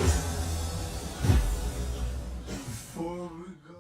Before we go.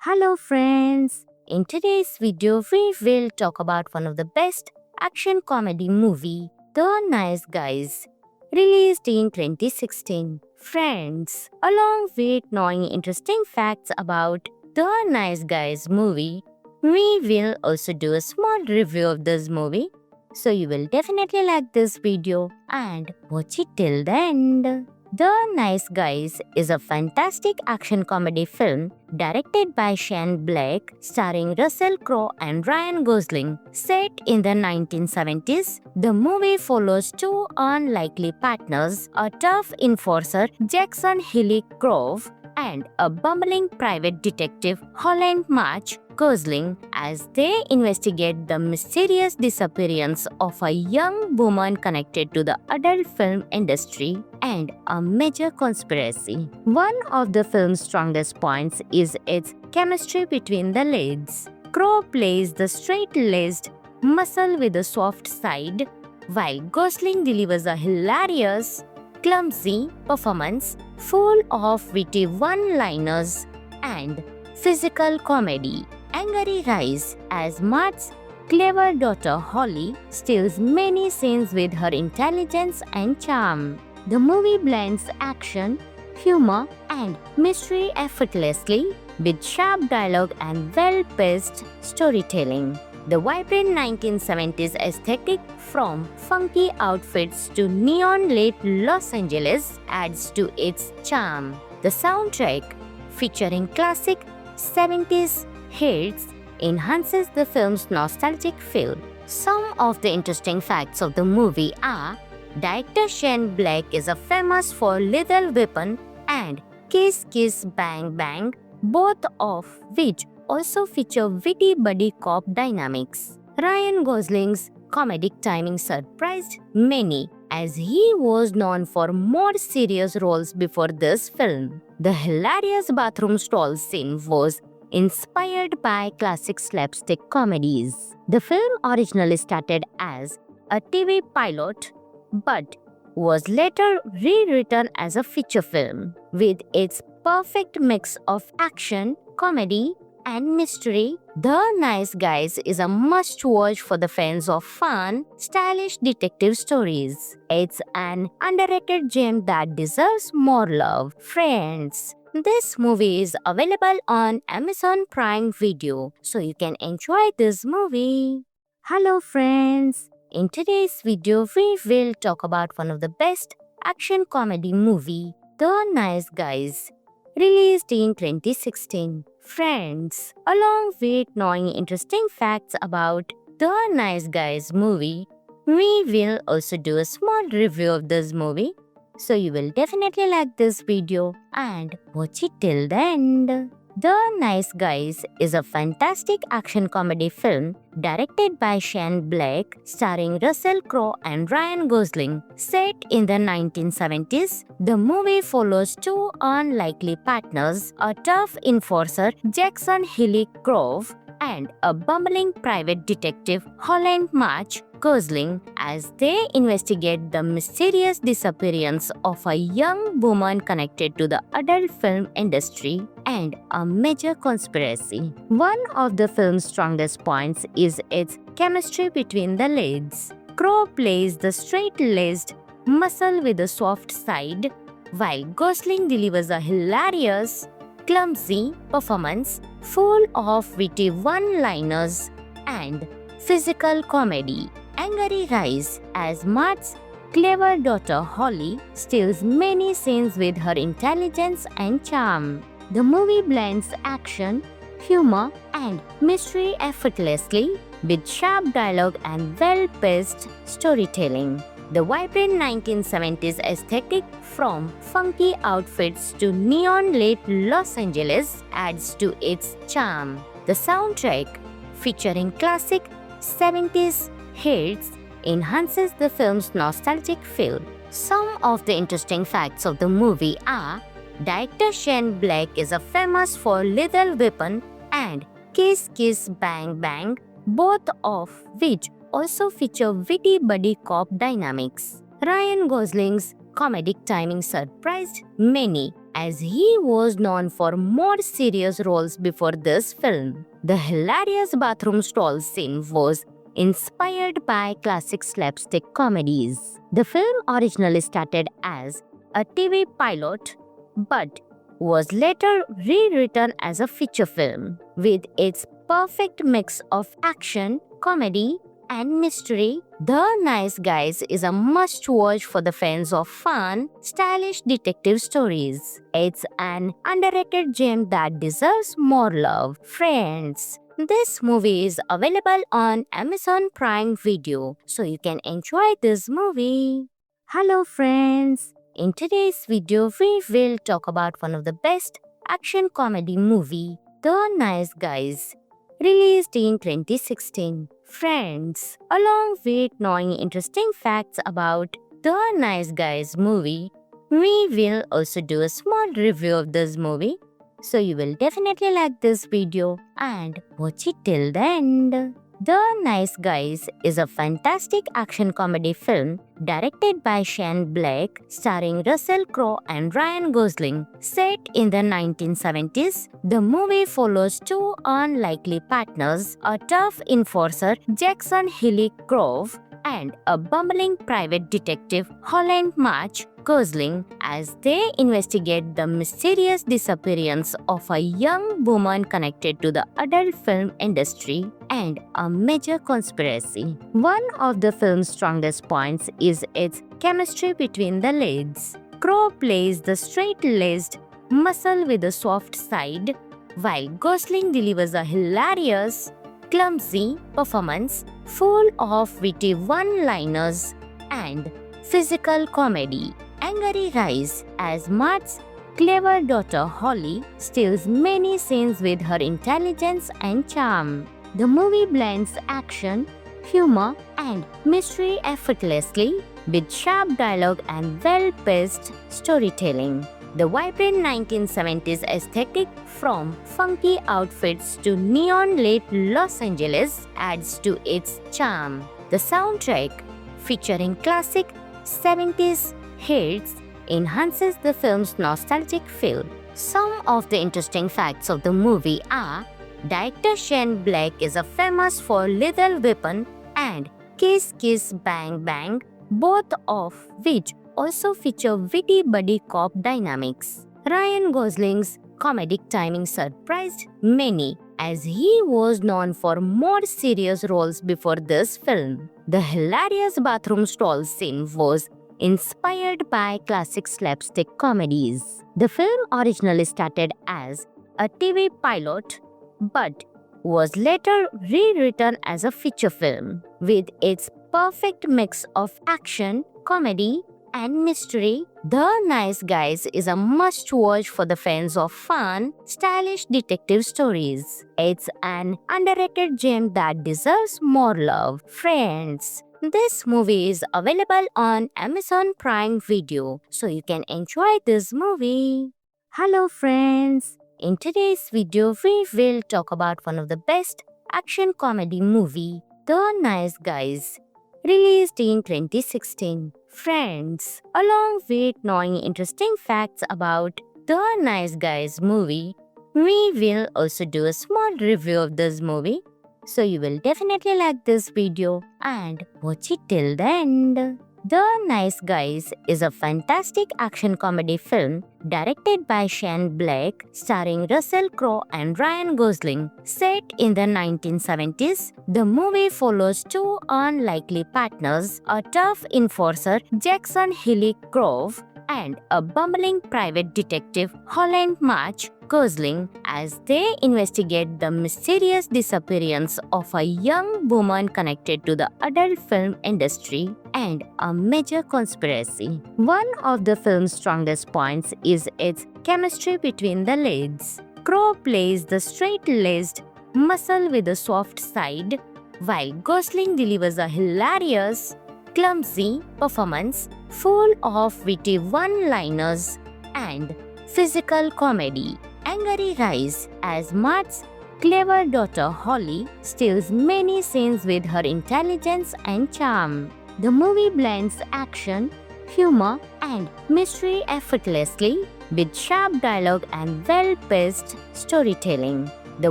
Hello friends! In today's video, we will talk about one of the best action comedy movie, The Nice Guys, released in 2016. Friends, along with knowing interesting facts about The Nice Guys movie, we will also do a small review of this movie. So you will definitely like this video and watch it till the end. The Nice Guys is a fantastic action comedy film directed by Shane Black, starring Russell Crowe and Ryan Gosling. Set in the 1970s, the movie follows two unlikely partners, a tough enforcer, Jackson Hilly Grove, and a bumbling private detective, Holland March Gosling, as they investigate the mysterious disappearance of a young woman connected to the adult film industry and a major conspiracy. One of the film's strongest points is its chemistry between the leads. Crowe plays the straight-laced muscle with a soft side, while Gosling delivers a hilarious, clumsy performance full of witty one-liners and physical comedy. Angry rise as Mart's clever daughter Holly steals many scenes with her intelligence and charm. The movie blends action, humor, and mystery effortlessly with sharp dialogue and well-paced storytelling. The vibrant 1970s aesthetic, from funky outfits to neon-lit Los Angeles, adds to its charm. The soundtrack, featuring classic 70s hits, enhances the film's nostalgic feel. Some of the interesting facts of the movie are: director Shane Black is famous for Lethal Weapon and Kiss Kiss Bang Bang, both of which also feature witty buddy cop dynamics. Ryan Gosling's comedic timing surprised many, as he was known for more serious roles before this film. The hilarious bathroom stall scene was inspired by classic slapstick comedies. The film originally started as a TV pilot, but was later rewritten as a feature film. With its perfect mix of action, comedy, and mystery, The Nice Guys is a must-watch for the fans of fun, stylish detective stories. It's an underrated gem that deserves more love. Friends, this movie is available on Amazon Prime Video, so you can enjoy this movie. Hello friends! In today's video, we will talk about one of the best action comedy movie, The Nice Guys, released in 2016. Friends, along with knowing interesting facts about The Nice Guys movie, we will also do a small review of this movie. So you will definitely like this video and watch it till the end. The Nice Guys is a fantastic action comedy film directed by Shane Black, starring Russell Crowe and Ryan Gosling. Set in the 1970s, the movie follows two unlikely partners, a tough enforcer, Jackson Hilly Grove, and a bumbling private detective, Holland March Gosling, as they investigate the mysterious disappearance of a young woman connected to the adult film industry and a major conspiracy. One of the film's strongest points is its chemistry between the leads. Crowe plays the straight-laced muscle with a soft side, while Gosling delivers a hilarious, clumsy performance full of witty one-liners and physical comedy. Angry Rise, as Mart's clever daughter Holly steals many scenes with her intelligence and charm. The movie blends action, humor, and mystery effortlessly with sharp dialogue and well-paced storytelling. The vibrant 1970s aesthetic, from funky outfits to neon-lit Los Angeles, adds to its charm. The soundtrack, featuring classic 70s hits, enhances the film's nostalgic feel. Some of the interesting facts of the movie are: director Shane Black is famous for Lethal Weapon and Kiss Kiss Bang Bang, both of which also feature witty buddy cop dynamics. Ryan Gosling's comedic timing surprised many, as he was known for more serious roles before this film. The hilarious bathroom stall scene was inspired by classic slapstick comedies. The film originally started as a TV pilot but was later rewritten as a feature film. With its perfect mix of action, comedy, and mystery, The Nice Guys is a must-watch for the fans of fun, stylish detective stories. It's an underrated gem that deserves more love. Friends, this movie is available on Amazon Prime Video, so you can enjoy this movie. Hello friends, in today's video we will talk about one of the best action comedy movie, The Nice Guys, released in 2016. Friends, along with knowing interesting facts about The Nice Guys movie, we will also do a small review of this movie. So you will definitely like this video and watch it till the end. The Nice Guys is a fantastic action comedy film directed by Shane Black, starring Russell Crowe and Ryan Gosling. Set in the 1970s, the movie follows two unlikely partners, a tough enforcer, Jackson Hilly Grove, and a bumbling private detective, Holland March Gosling, as they investigate the mysterious disappearance of a young woman connected to the adult film industry and a major conspiracy. One of the film's strongest points is its chemistry between the leads. Crowe plays the straight-laced muscle with a soft side, while Gosling delivers a hilarious, clumsy performance full of witty one-liners and physical comedy. Angry Rise, as Mart's clever daughter Holly steals many scenes with her intelligence and charm. The movie blends action, humor, and mystery effortlessly with sharp dialogue and well-paced storytelling. The vibrant 1970s aesthetic, from funky outfits to neon-lit Los Angeles, adds to its charm. The soundtrack, featuring classic 70s hits, enhances the film's nostalgic feel. Some of the interesting facts of the movie are: director Shane Black is famous for Lethal Weapon and Kiss Kiss Bang Bang, both of which also feature witty buddy cop dynamics. Ryan Gosling's comedic timing surprised many, as he was known for more serious roles before this film. The hilarious bathroom stall scene was inspired by classic slapstick comedies. The film originally started as a TV pilot but was later rewritten as a feature film. With its perfect mix of action, comedy, and mystery, The Nice Guys is a must-watch for the fans of fun, stylish detective stories. It's an underrated gem that deserves more love. Friends, this movie is available on Amazon Prime Video, so you can enjoy this movie. Hello friends, in today's video we will talk about one of the best action comedy movie, The Nice Guys, released in 2016. Friends, along with knowing interesting facts about The Nice Guys movie, we will also do a small review of this movie. So you will definitely like this video and watch it till the end. The Nice Guys is a fantastic action comedy film directed by Shane Black, starring Russell Crowe and Ryan Gosling. Set in the 1970s, the movie follows two unlikely partners, a tough enforcer, Jackson Hilly Grove, and a bumbling private detective, Holland March Gosling, as they investigate the mysterious disappearance of a young woman connected to the adult film industry and a major conspiracy. One of the film's strongest points is its chemistry between the leads. Crowe plays the straight-laced muscle with a soft side, while Gosling delivers a hilarious, clumsy performance full of witty one-liners and physical comedy. Angry Rise, as Mart's clever daughter Holly steals many scenes with her intelligence and charm. The movie blends action, humor, and mystery effortlessly with sharp dialogue and well-paced storytelling. The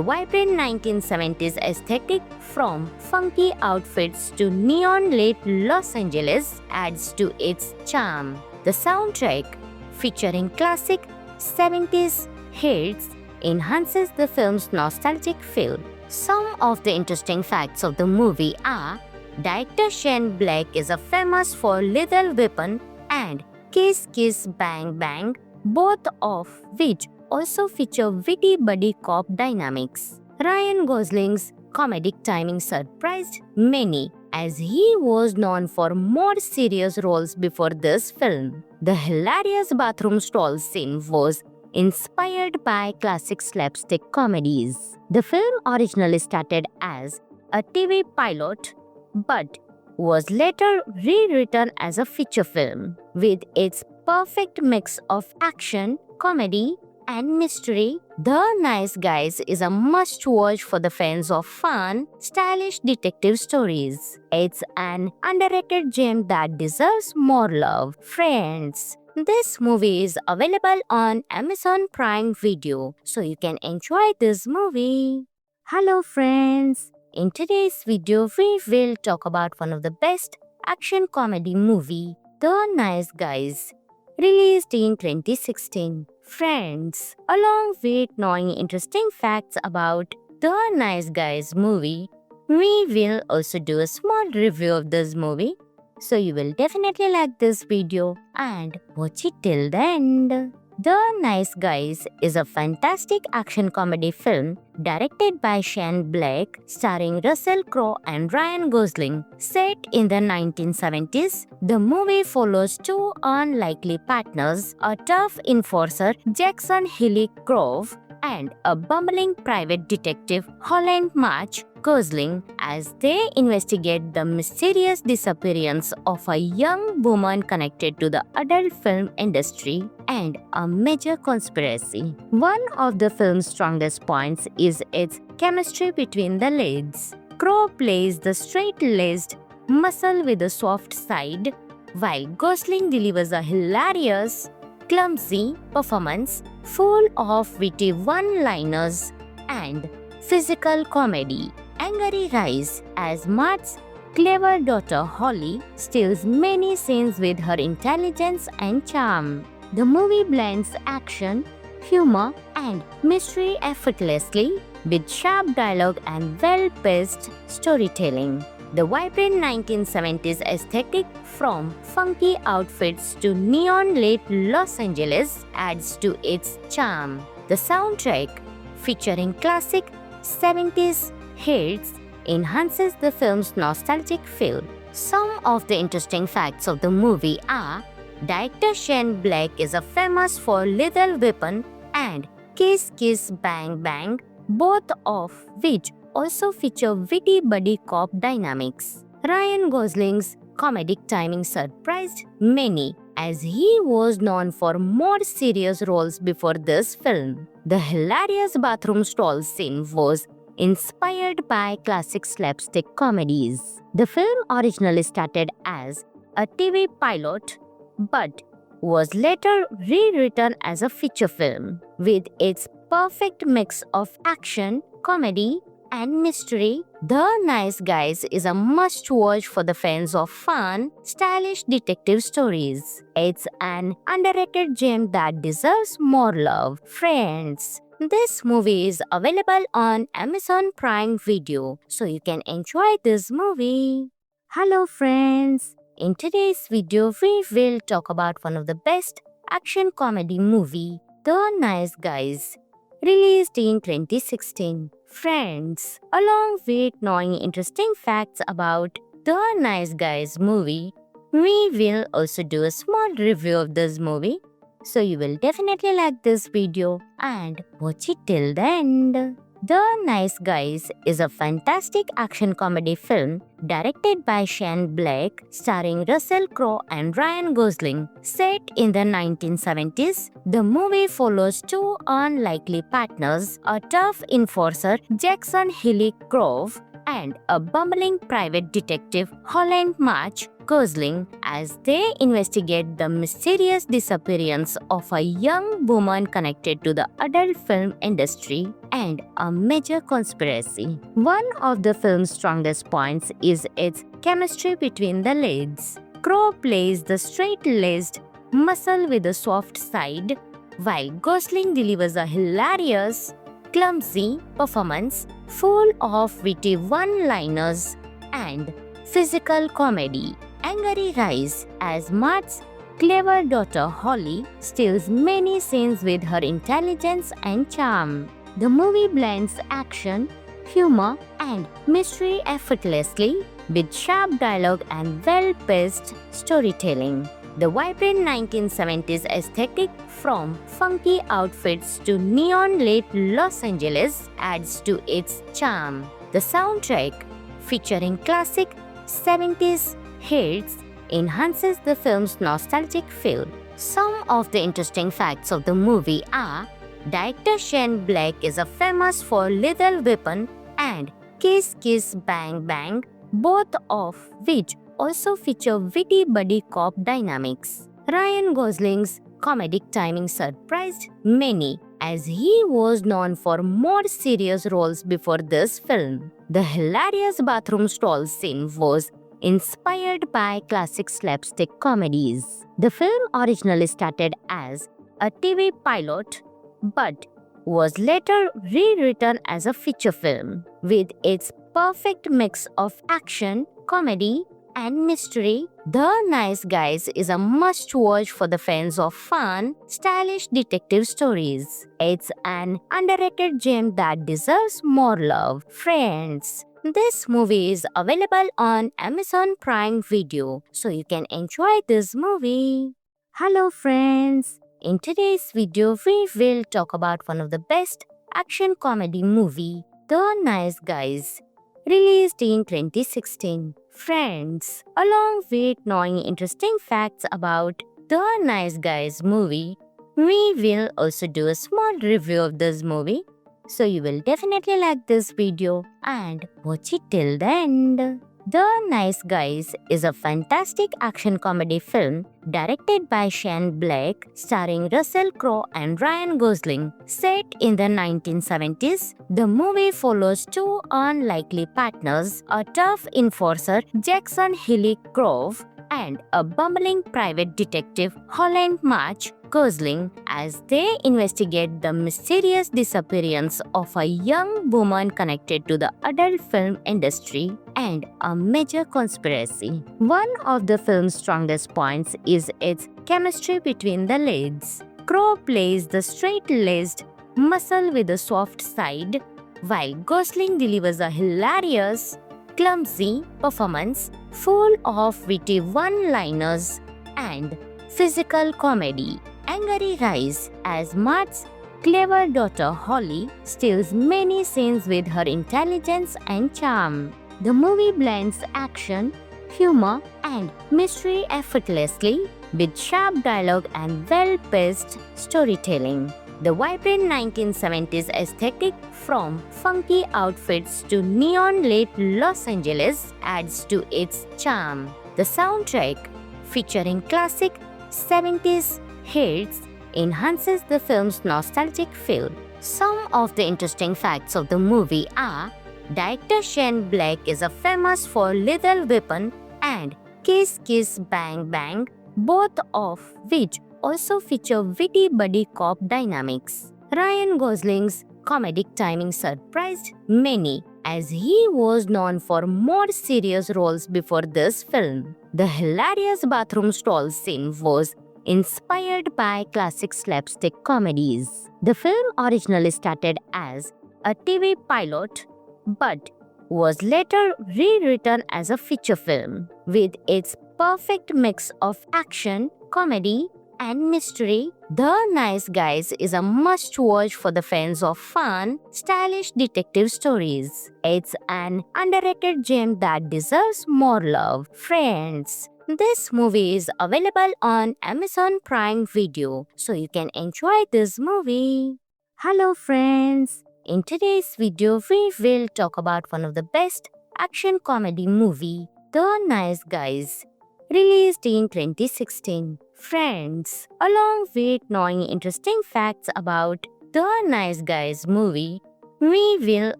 vibrant 1970s aesthetic, from funky outfits to neon-lit Los Angeles, adds to its charm. The soundtrack, featuring classic 70s hits, enhances the film's nostalgic feel. Some of the interesting facts of the movie are: director Shane Black is famous for Lethal Weapon and Kiss Kiss Bang Bang, both of which also feature witty buddy cop dynamics. Ryan Gosling's comedic timing surprised many, as he was known for more serious roles before this film. The hilarious bathroom stall scene was inspired by classic slapstick comedies. The film originally started as a TV pilot, but was later rewritten as a feature film. With its perfect mix of action, comedy, and mystery, The Nice Guys is a must-watch for the fans of fun, stylish detective stories. It's an underrated gem that deserves more love. Friends, this movie is available on Amazon Prime Video, so you can enjoy this movie. Hello friends! In today's video, we will talk about one of the best action comedy movie, The Nice Guys, released in 2016. Friends, along with knowing interesting facts about The Nice Guys movie, we will also do a small review of this movie. So you will definitely like this video and watch it till the end. The Nice Guys is a fantastic action comedy film directed by Shane Black, starring Russell Crowe and Ryan Gosling. Set in the 1970s, the movie follows two unlikely partners, a tough enforcer, Jackson Hilly Grove, and a bumbling private detective, Holland March Gosling, as they investigate the mysterious disappearance of a young woman connected to the adult film industry and a major conspiracy. One of the film's strongest points is its chemistry between the leads. Crowe plays the straight-laced muscle with a soft side, while Gosling delivers a hilarious, clumsy performance full of witty one-liners and physical comedy. Angry Rise, as Mart's clever daughter Holly steals many scenes with her intelligence and charm. The movie blends action, humor, and mystery effortlessly with sharp dialogue and well-paced storytelling. The vibrant 1970s aesthetic, from funky outfits to neon-lit Los Angeles, adds to its charm. The soundtrack, featuring classic 70s hits, enhances the film's nostalgic feel. Some of the interesting facts of the movie are: director Shane Black is famous for Lethal Weapon and Kiss Kiss Bang Bang, both of which also feature witty buddy cop dynamics. Ryan Gosling's comedic timing surprised many, as he was known for more serious roles before this film. The hilarious bathroom stall scene was inspired by classic slapstick comedies. The film originally started as a TV pilot, but was later rewritten as a feature film. With its perfect mix of action, comedy, and mystery, The Nice Guys is a must-watch for the fans of fun, stylish detective stories. It's an underrated gem that deserves more love. Friends, this movie is available on Amazon Prime Video, so you can enjoy this movie. Hello friends, in today's video we will talk about one of the best action comedy movie, The Nice Guys, released in 2016. Friends, along with knowing interesting facts about The Nice Guys movie, we will also do a small review of this movie. So you will definitely like this video and watch it till the end. The Nice Guys is a fantastic action comedy film directed by Shane Black, starring Russell Crowe and Ryan Gosling. Set in the 1970s, the movie follows two unlikely partners, a tough enforcer, Jackson Hilly Grove, and a bumbling private detective, Holland March Gosling, as they investigate the mysterious disappearance of a young woman connected to the adult film industry and a major conspiracy. One of the film's strongest points is its chemistry between the leads. Crowe plays the straight-laced muscle with a soft side, while Gosling delivers a hilarious, clumsy performance full of witty one-liners and physical comedy. Angry Rise, as Mart's clever daughter Holly steals many scenes with her intelligence and charm. The movie blends action, humor, and mystery effortlessly with sharp dialogue and well-paced storytelling. The vibrant 1970s aesthetic, from funky outfits to neon-lit Los Angeles, adds to its charm. The soundtrack, featuring classic 70s hits, enhances the film's nostalgic feel. Some of the interesting facts of the movie are: director Shane Black is famous for Lethal Weapon and Kiss Kiss Bang Bang, both of which also feature witty buddy cop dynamics. Ryan Gosling's comedic timing surprised many, as he was known for more serious roles before this film. The hilarious bathroom stall scene was inspired by classic slapstick comedies. The film originally started as a TV pilot, but was later rewritten as a feature film. With its perfect mix of action, comedy, and mystery, The Nice Guys is a must-watch for the fans of fun, stylish detective stories. It's an underrated gem that deserves more love. Friends, this movie is available on Amazon Prime Video, so you can enjoy this movie. Hello friends, in today's video we will talk about one of the best action comedy movie, The Nice Guys, released in 2016. Friends, along with knowing interesting facts about The Nice Guys movie, we will also do a small review of this movie. So you will definitely like this video and watch it till the end. The Nice Guys is a fantastic action comedy film directed by Shane Black, starring Russell Crowe and Ryan Gosling. Set in the 1970s, the movie follows two unlikely partners, a tough enforcer, Jackson Hilly Grove, and a bumbling private detective, Holland March Gosling, as they investigate the mysterious disappearance of a young woman connected to the adult film industry and a major conspiracy. One of the film's strongest points is its chemistry between the leads. Crowe plays the straight-laced muscle with a soft side, while Gosling delivers a hilarious, clumsy performance full of witty one-liners and physical comedy. Angry Rise, as Mart's clever daughter Holly steals many scenes with her intelligence and charm. The movie blends action, humor, and mystery effortlessly with sharp dialogue and well-paced storytelling. The vibrant 1970s aesthetic, from funky outfits to neon-lit Los Angeles, adds to its charm. The soundtrack, featuring classic 70s hits, enhances the film's nostalgic feel. Some of the interesting facts of the movie are: Director Shane Black is famous for Lethal Weapon and Kiss Kiss Bang Bang, both of which also feature witty buddy cop dynamics. Ryan Gosling's comedic timing surprised many, as he was known for more serious roles before this film. The hilarious bathroom stall scene was inspired by classic slapstick comedies. The film originally started as a TV pilot but was later rewritten as a feature film. With its perfect mix of action, comedy, and mystery, The Nice Guys is a must-watch for the fans of fun, stylish detective stories. It's an underrated gem that deserves more love. Friends, this movie is available on Amazon Prime Video, so you can enjoy this movie. Hello friends, in today's video we will talk about one of the best action comedy movie, The Nice Guys, released in 2016. Friends, along with knowing interesting facts about The Nice Guys movie, we will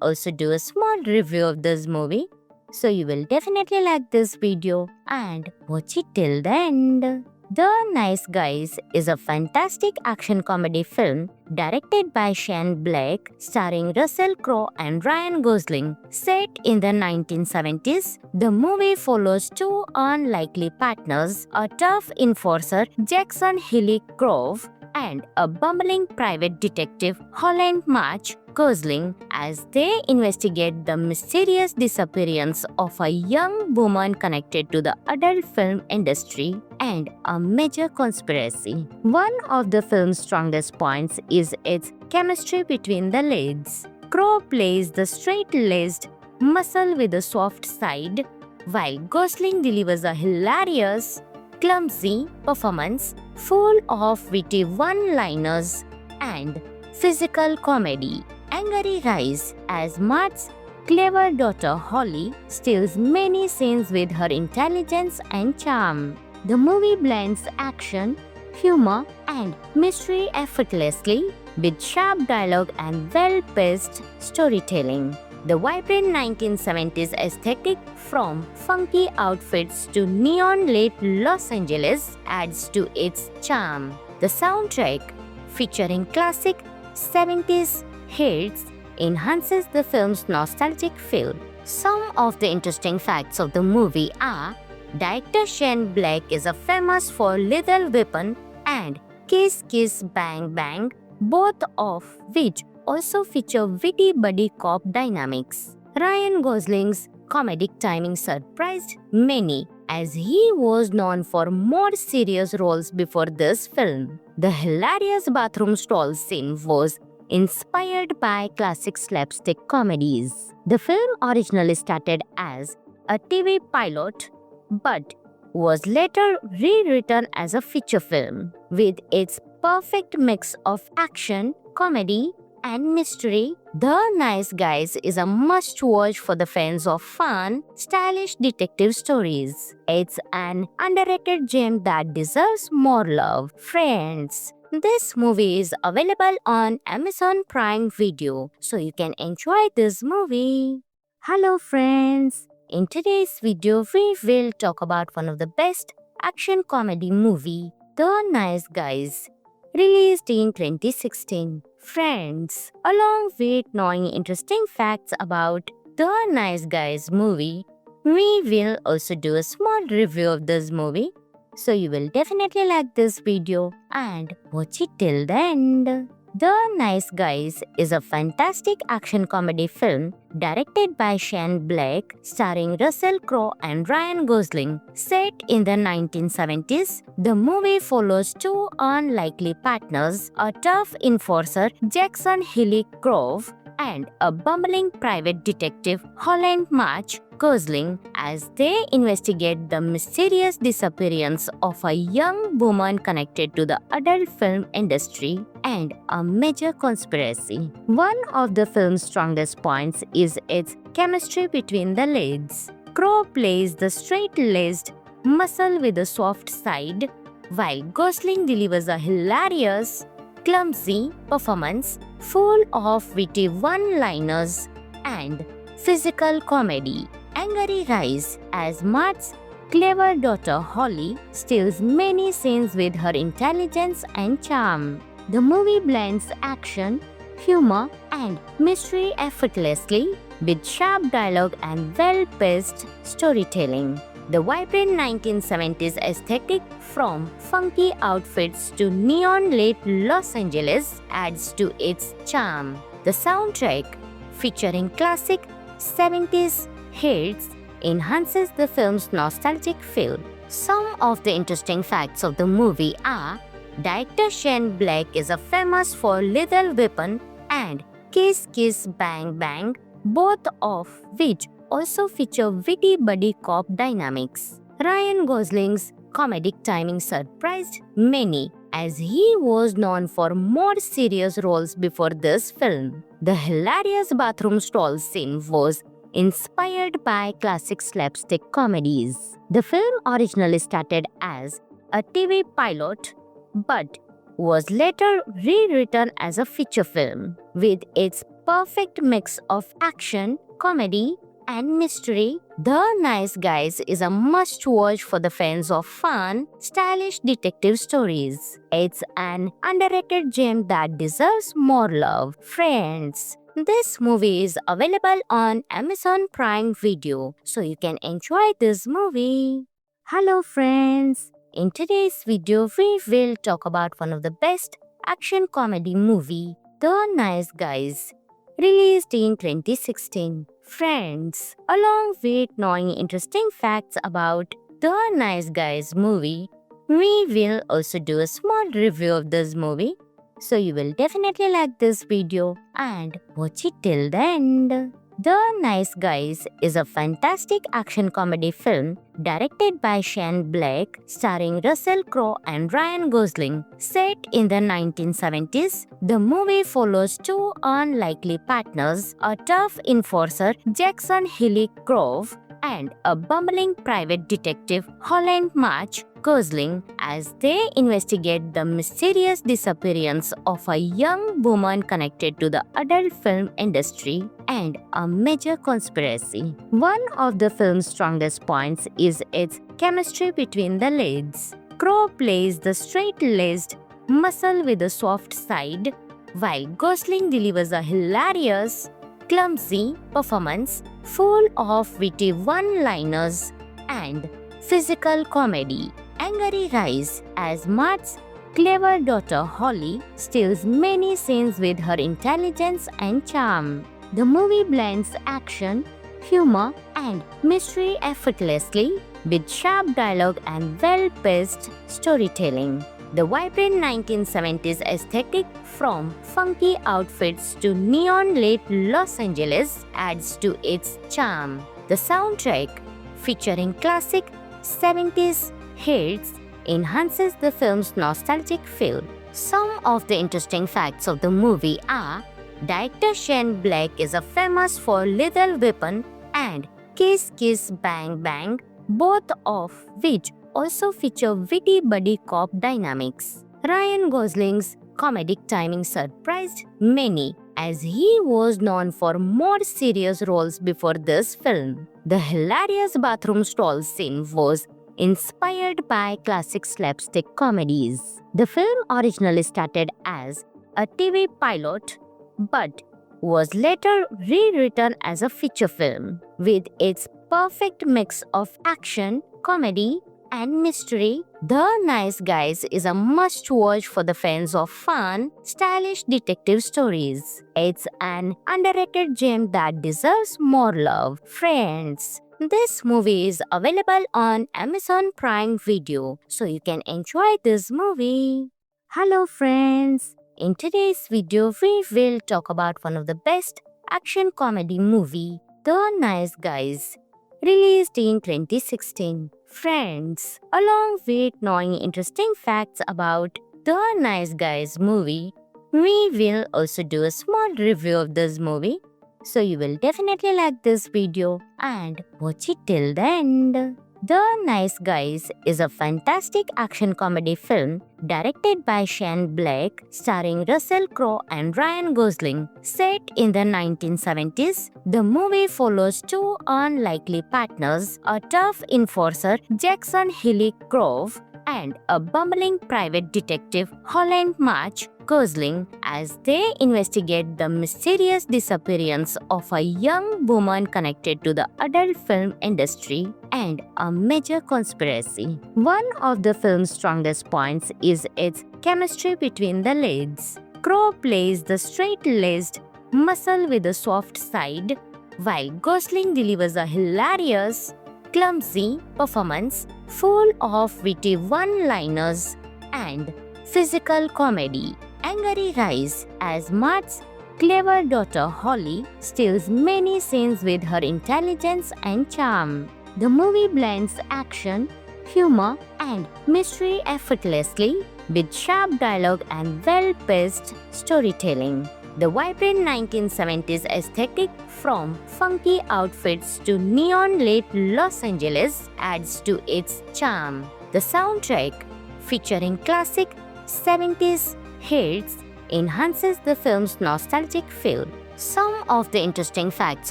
also do a small review of this movie. So you will definitely like this video and watch it till the end. The Nice Guys is a fantastic action comedy film directed by Shane Black, starring Russell Crowe and Ryan Gosling. Set in the 1970s, the movie follows two unlikely partners, a tough enforcer, Jackson Hilly Grove, and a bumbling private detective, Holland March Gosling, as they investigate the mysterious disappearance of a young woman connected to the adult film industry and a major conspiracy. One of the film's strongest points is its chemistry between the leads. Crowe plays the straight-laced muscle with a soft side, while Gosling delivers a hilarious, clumsy performance full of witty one-liners and physical comedy. Angry Rise, as Mart's clever daughter Holly steals many scenes with her intelligence and charm. The movie blends action, humor, and mystery effortlessly, with sharp dialogue and well-paced storytelling. The vibrant 1970s aesthetic, from funky outfits to neon-lit Los Angeles, adds to its charm. The soundtrack, featuring classic 70s hits, enhances the film's nostalgic feel. Some of the interesting facts of the movie are: director Shane Black is famous for Lethal Weapon and Kiss Kiss Bang Bang, both of which also feature witty buddy cop dynamics. Ryan Gosling's comedic timing surprised many, as he was known for more serious roles before this film. The hilarious bathroom stall scene was inspired by classic slapstick comedies. The film originally started as a TV pilot but was later rewritten as a feature film. With its perfect mix of action, comedy, and mystery, The Nice Guys is a must-watch for the fans of fun, stylish detective stories. It's an underrated gem that deserves more love. Friends, this movie is available on Amazon Prime Video, so you can enjoy this movie. Hello friends, in today's video we will talk about one of the best action comedy movie, The Nice Guys, released in 2016. Friends, along with knowing interesting facts about The Nice Guys movie, we will also do a small review of this movie. So you will definitely like this video and watch it till the end. The Nice Guys is a fantastic action comedy film directed by Shane Black, starring Russell Crowe and Ryan Gosling. Set in the 1970s, the movie follows two unlikely partners, a tough enforcer, Jackson Hilly Grove, and a bumbling private detective, Holland March Gosling, as they investigate the mysterious disappearance of a young woman connected to the adult film industry and a major conspiracy. One of the film's strongest points is its chemistry between the leads. Crowe plays the straight-laced muscle with a soft side, while Gosling delivers a hilarious, clumsy performance full of witty one-liners and physical comedy. Angry Rise, as Mart's clever daughter Holly steals many scenes with her intelligence and charm. The movie blends action, humor, and mystery effortlessly with sharp dialogue and well-paced storytelling. The vibrant 1970s aesthetic, from funky outfits to neon-lit Los Angeles, adds to its charm. The soundtrack, featuring classic 70s hits, enhances the film's nostalgic feel. Some of the interesting facts of the movie are: director Shane Black is famous for Lethal Weapon and Kiss Kiss Bang Bang, both of which also feature witty buddy cop dynamics. Ryan Gosling's comedic timing surprised many, as he was known for more serious roles before this film. The hilarious bathroom stall scene was inspired by classic slapstick comedies. The film originally started as a TV pilot but was later rewritten as a feature film. With its perfect mix of action, comedy, and mystery, The Nice Guys is a must-watch for the fans of fun, stylish detective stories. It's an underrated gem that deserves more love. Friends, this movie is available on Amazon Prime Video, so you can enjoy this movie. Hello friends, in today's video we will talk about one of the best action comedy movie, The Nice Guys, released in 2016. Friends, along with knowing interesting facts about The Nice Guys movie, we will also do a small review of this movie. So you will definitely like this video and watch it till the end. The Nice Guys is a fantastic action comedy film directed by Shane Black, starring Russell Crowe and Ryan Gosling. Set in the 1970s, the movie follows two unlikely partners, a tough enforcer, Jackson Hilly Grove, and a bumbling private detective, Holland March Gosling, as they investigate the mysterious disappearance of a young woman connected to the adult film industry and a major conspiracy. One of the film's strongest points is its chemistry between the leads. Crowe plays the straight-laced muscle with a soft side, while Gosling delivers a hilarious, clumsy performance full of witty one-liners and physical comedy. Angry Rise, as Mart's clever daughter Holly steals many scenes with her intelligence and charm. The movie blends action, humor, and mystery effortlessly with sharp dialogue and well-paced storytelling. The vibrant 1970s aesthetic, from funky outfits to neon-lit Los Angeles, adds to its charm. The soundtrack, featuring classic 70s hits, enhances the film's nostalgic feel. Some of the interesting facts of the movie are: director Shane Black is famous for Lethal Weapon and Kiss Kiss Bang Bang, both of which also feature witty buddy cop dynamics. Ryan Gosling's comedic timing surprised many, as he was known for more serious roles before this film. The hilarious bathroom stall scene was inspired by classic slapstick comedies. The film originally started as a TV pilot but was later rewritten as a feature film. With its perfect mix of action, comedy, and mystery, The Nice Guys is a must-watch for the fans of fun, stylish detective stories. It's an underrated gem that deserves more love. Friends, this movie is available on Amazon Prime Video, so you can enjoy this movie. Hello friends, in today's video we will talk about one of the best action comedy movie, The Nice Guys, released in 2016. Friends, along with knowing interesting facts about The Nice Guys movie, we will also do a small review of this movie. So you will definitely like this video and watch it till the end. The Nice Guys is a fantastic action comedy film directed by Shane Black, starring Russell Crowe and Ryan Gosling. Set in the 1970s, the movie follows two unlikely partners, a tough enforcer, Jackson Hilly Grove, and a bumbling private detective, Holland March Gosling, as they investigate the mysterious disappearance of a young woman connected to the adult film industry and a major conspiracy. One of the film's strongest points is its chemistry between the leads. Crowe plays the straight-laced muscle with a soft side, while Gosling delivers a hilarious, clumsy performance full of witty one-liners and physical comedy. Angry Rise, as Mart's clever daughter Holly steals many scenes with her intelligence and charm. The movie blends action, humor, and mystery effortlessly with sharp dialogue and well-paced storytelling. The vibrant 1970s aesthetic, from funky outfits to neon-lit Los Angeles, adds to its charm. The soundtrack, featuring classic 70s hits, enhances the film's nostalgic feel. Some of the interesting facts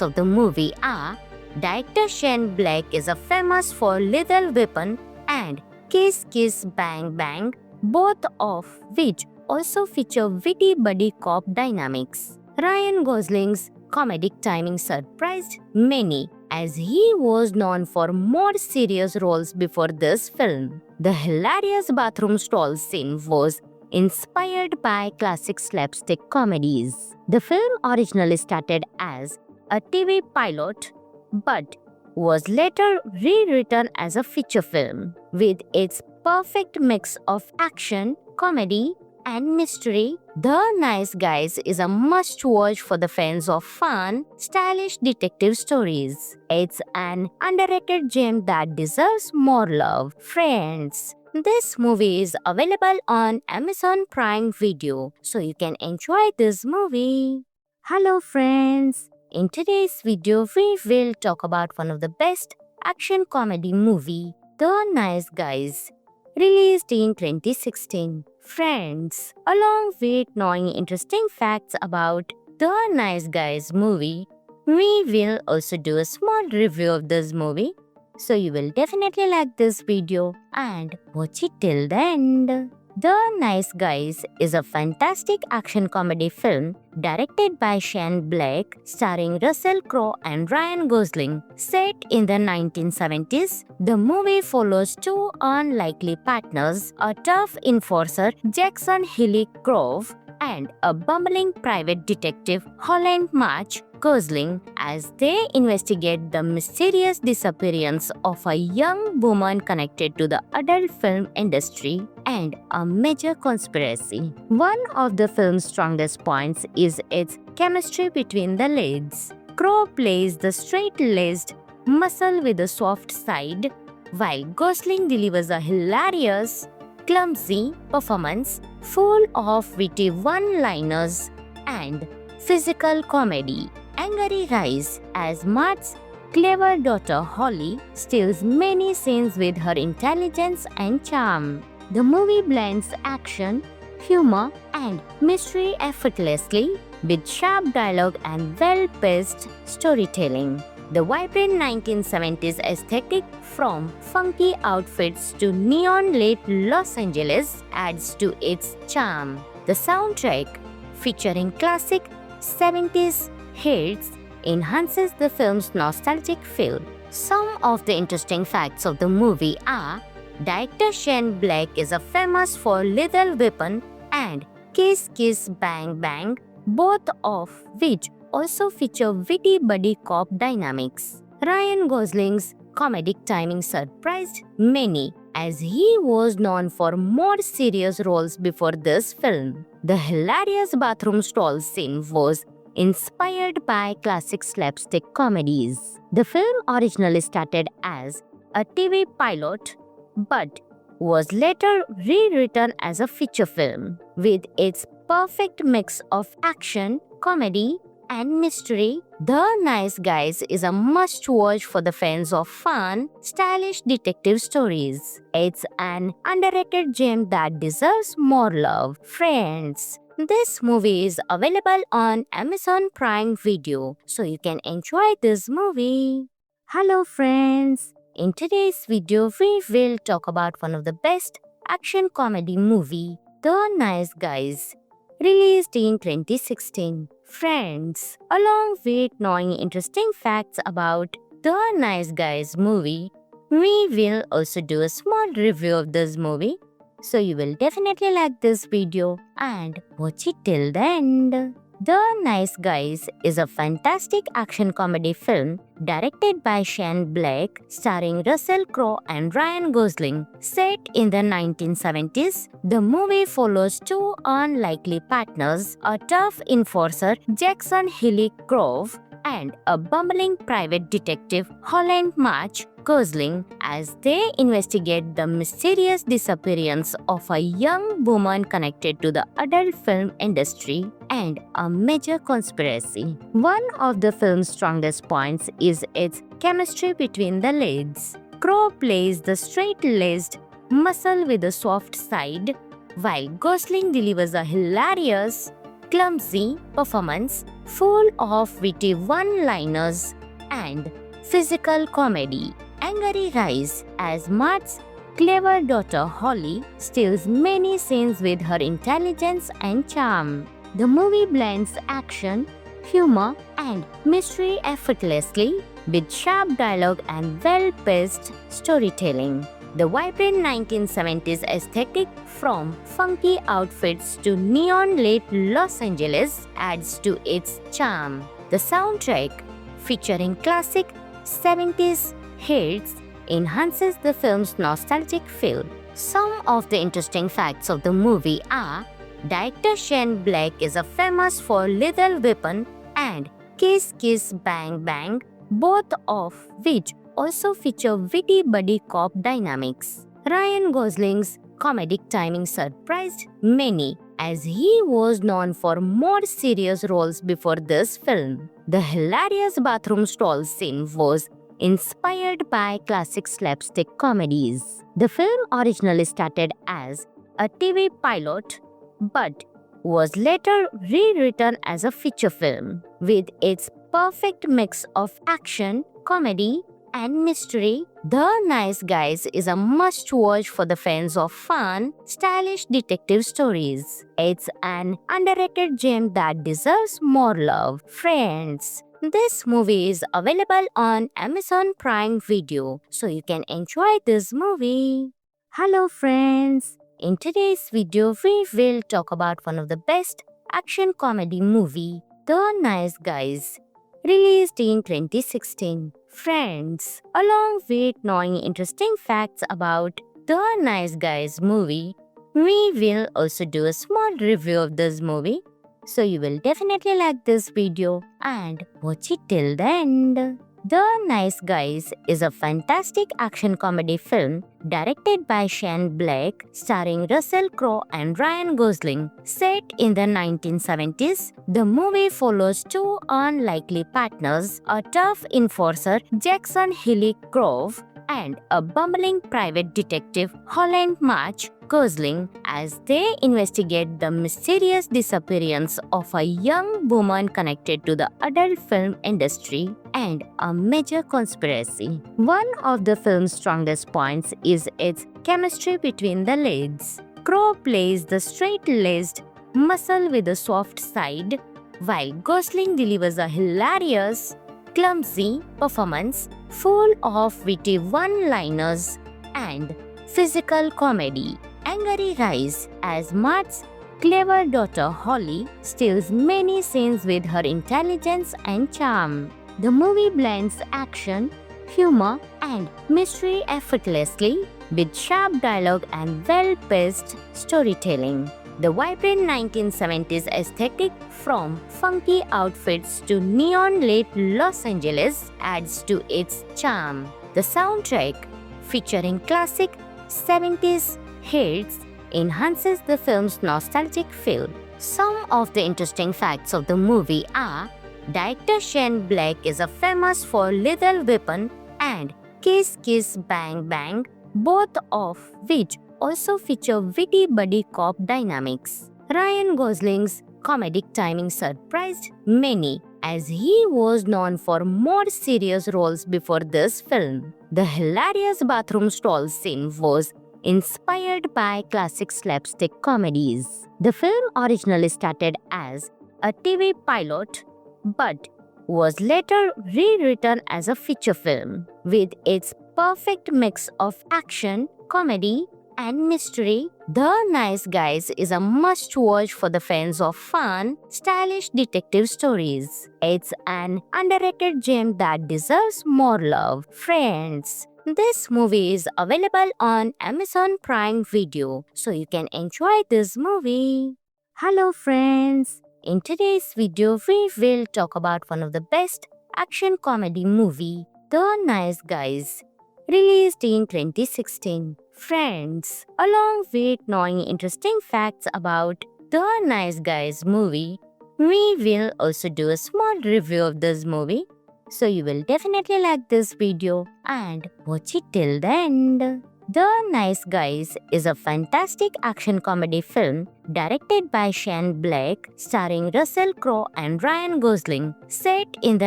of the movie are: director Shane Black is famous for Lethal Weapon and Kiss Kiss Bang Bang, both of which also feature witty buddy cop dynamics. Ryan Gosling's comedic timing surprised many, as he was known for more serious roles before this film. The hilarious bathroom stall scene was inspired by classic slapstick comedies. The film originally started as a TV pilot, but was later rewritten as a feature film. With its perfect mix of action, comedy, and mystery, The Nice Guys is a must-watch for the fans of fun, stylish detective stories. It's an underrated gem that deserves more love. Friends, this movie is available on Amazon Prime Video, so you can enjoy this movie. Hello friends! In today's video, we will talk about one of the best action comedy movie, The Nice Guys, released in 2016. Friends, along with knowing interesting facts about The Nice Guys movie, we will also do a small review of this movie. So you will definitely like this video and watch it till the end. The Nice Guys is a fantastic action comedy film directed by Shane Black, starring Russell Crowe and Ryan Gosling. Set in the 1970s, the movie follows two unlikely partners, a tough enforcer, Jackson Hilly Grove, and a bumbling private detective, Holland March Gosling, as they investigate the mysterious disappearance of a young woman connected to the adult film industry and a major conspiracy. One of the film's strongest points is its chemistry between the leads. Crowe plays the straight-laced muscle with a soft side, while Gosling delivers a hilarious, clumsy performance full of witty one-liners and physical comedy. Angry Rise, as Mart's clever daughter Holly steals many scenes with her intelligence and charm. The movie blends action, humor, and mystery effortlessly with sharp dialogue and well-paced storytelling. The vibrant 1970s aesthetic, from funky outfits to neon-lit Los Angeles, adds to its charm. The soundtrack, featuring classic 70s hits, enhances the film's nostalgic feel. Some of the interesting facts of the movie are: director Shane Black is famous for Lethal Weapon and Kiss Kiss Bang Bang, both of which also feature witty buddy cop dynamics. Ryan Gosling's comedic timing surprised many, as he was known for more serious roles before this film. The hilarious bathroom stall scene was inspired by classic slapstick comedies. The film originally started as a TV pilot, but was later rewritten as a feature film. With its perfect mix of action, comedy, and mystery, The Nice Guys is a must-watch for the fans of fun, stylish detective stories. It's an underrated gem that deserves more love. Friends, this movie is available on Amazon Prime Video, so you can enjoy this movie. Hello friends, in today's video we will talk about one of the best action comedy movie, The Nice Guys, released in 2016. Friends, along with knowing interesting facts about The Nice Guys movie, we will also do a small review of this movie. So you will definitely like this video and watch it till the end. The Nice Guys is a fantastic action comedy film directed by Shane Black, starring Russell Crowe and Ryan Gosling. Set in the 1970s, the movie follows two unlikely partners, a tough enforcer, Jackson Hilly Grove, and a bumbling private detective, Holland March Gosling, as they investigate the mysterious disappearance of a young woman connected to the adult film industry and a major conspiracy. One of the film's strongest points is its chemistry between the leads. Crowe plays the straight-laced muscle with a soft side, while Gosling delivers a hilarious, clumsy performance full of witty one-liners and physical comedy. Angry Rise, as Mart's clever daughter Holly steals many scenes with her intelligence and charm. The movie blends action, humor, and mystery effortlessly, with sharp dialogue and well-paced storytelling. The vibrant 1970s aesthetic, from funky outfits to neon-lit Los Angeles, adds to its charm. The soundtrack, featuring classic 70s hits, enhances the film's nostalgic feel. Some of the interesting facts of the movie are: director Shane Black is famous for Lethal Weapon and Kiss Kiss Bang Bang, both of which also feature witty buddy cop dynamics. Ryan Gosling's comedic timing surprised many, as he was known for more serious roles before this film. The hilarious bathroom stall scene was inspired by classic slapstick comedies. The film originally started as a TV pilot, but was later rewritten as a feature film. With its perfect mix of action, comedy, and mystery, The Nice Guys is a must-watch for the fans of fun, stylish detective stories. It's an underrated gem that deserves more love. Friends, this movie is available on Amazon Prime Video, so you can enjoy this movie. Hello friends, in today's video we will talk about one of the best action comedy movie, The Nice Guys, released in 2016. Friends, along with knowing interesting facts about The Nice Guys movie, we will also do a small review of this movie. So you will definitely like this video and watch it till the end. The Nice Guys is a fantastic action comedy film directed by Shane Black, starring Russell Crowe and Ryan Gosling. Set in the 1970s, the movie follows two unlikely partners, a tough enforcer, Jackson Hilly Grove, and a bumbling private detective, Holland March Gosling, as they investigate the mysterious disappearance of a young woman connected to the adult film industry and a major conspiracy. One of the film's strongest points is its chemistry between the leads. Crowe plays the straight-laced muscle with a soft side, while Gosling delivers a hilarious, clumsy performance full of witty one-liners and physical comedy. Angry Rise, as Mart's clever daughter Holly steals many scenes with her intelligence and charm. The movie blends action, humor, and mystery effortlessly, with sharp dialogue and well-paced storytelling. The vibrant 1970s aesthetic, from funky outfits to neon-lit Los Angeles, adds to its charm. The soundtrack, featuring classic 70s hits, enhances the film's nostalgic feel. Some of the interesting facts of the movie are: Director Shane Black is a famous for Lethal Weapon and Kiss Kiss Bang Bang, both of which also feature witty buddy cop dynamics. Ryan Gosling's comedic timing surprised many, as he was known for more serious roles before this film. The hilarious bathroom stall scene was inspired by classic slapstick comedies. The film originally started as a TV pilot but was later rewritten as a feature film. With its perfect mix of action, comedy, and mystery, The Nice Guys is a must-watch for the fans of fun, stylish detective stories. It's an underrated gem that deserves more love. Friends, this movie is available on Amazon Prime Video, so you can enjoy this movie. Hello friends, in today's video we will talk about one of the best action comedy movie, The Nice Guys, released in 2016. Friends, along with knowing interesting facts about The Nice Guys movie, we will also do a small review of this movie. So you will definitely like this video and watch it till the end. The Nice Guys is a fantastic action comedy film directed by Shane Black, starring Russell Crowe and Ryan Gosling. Set in the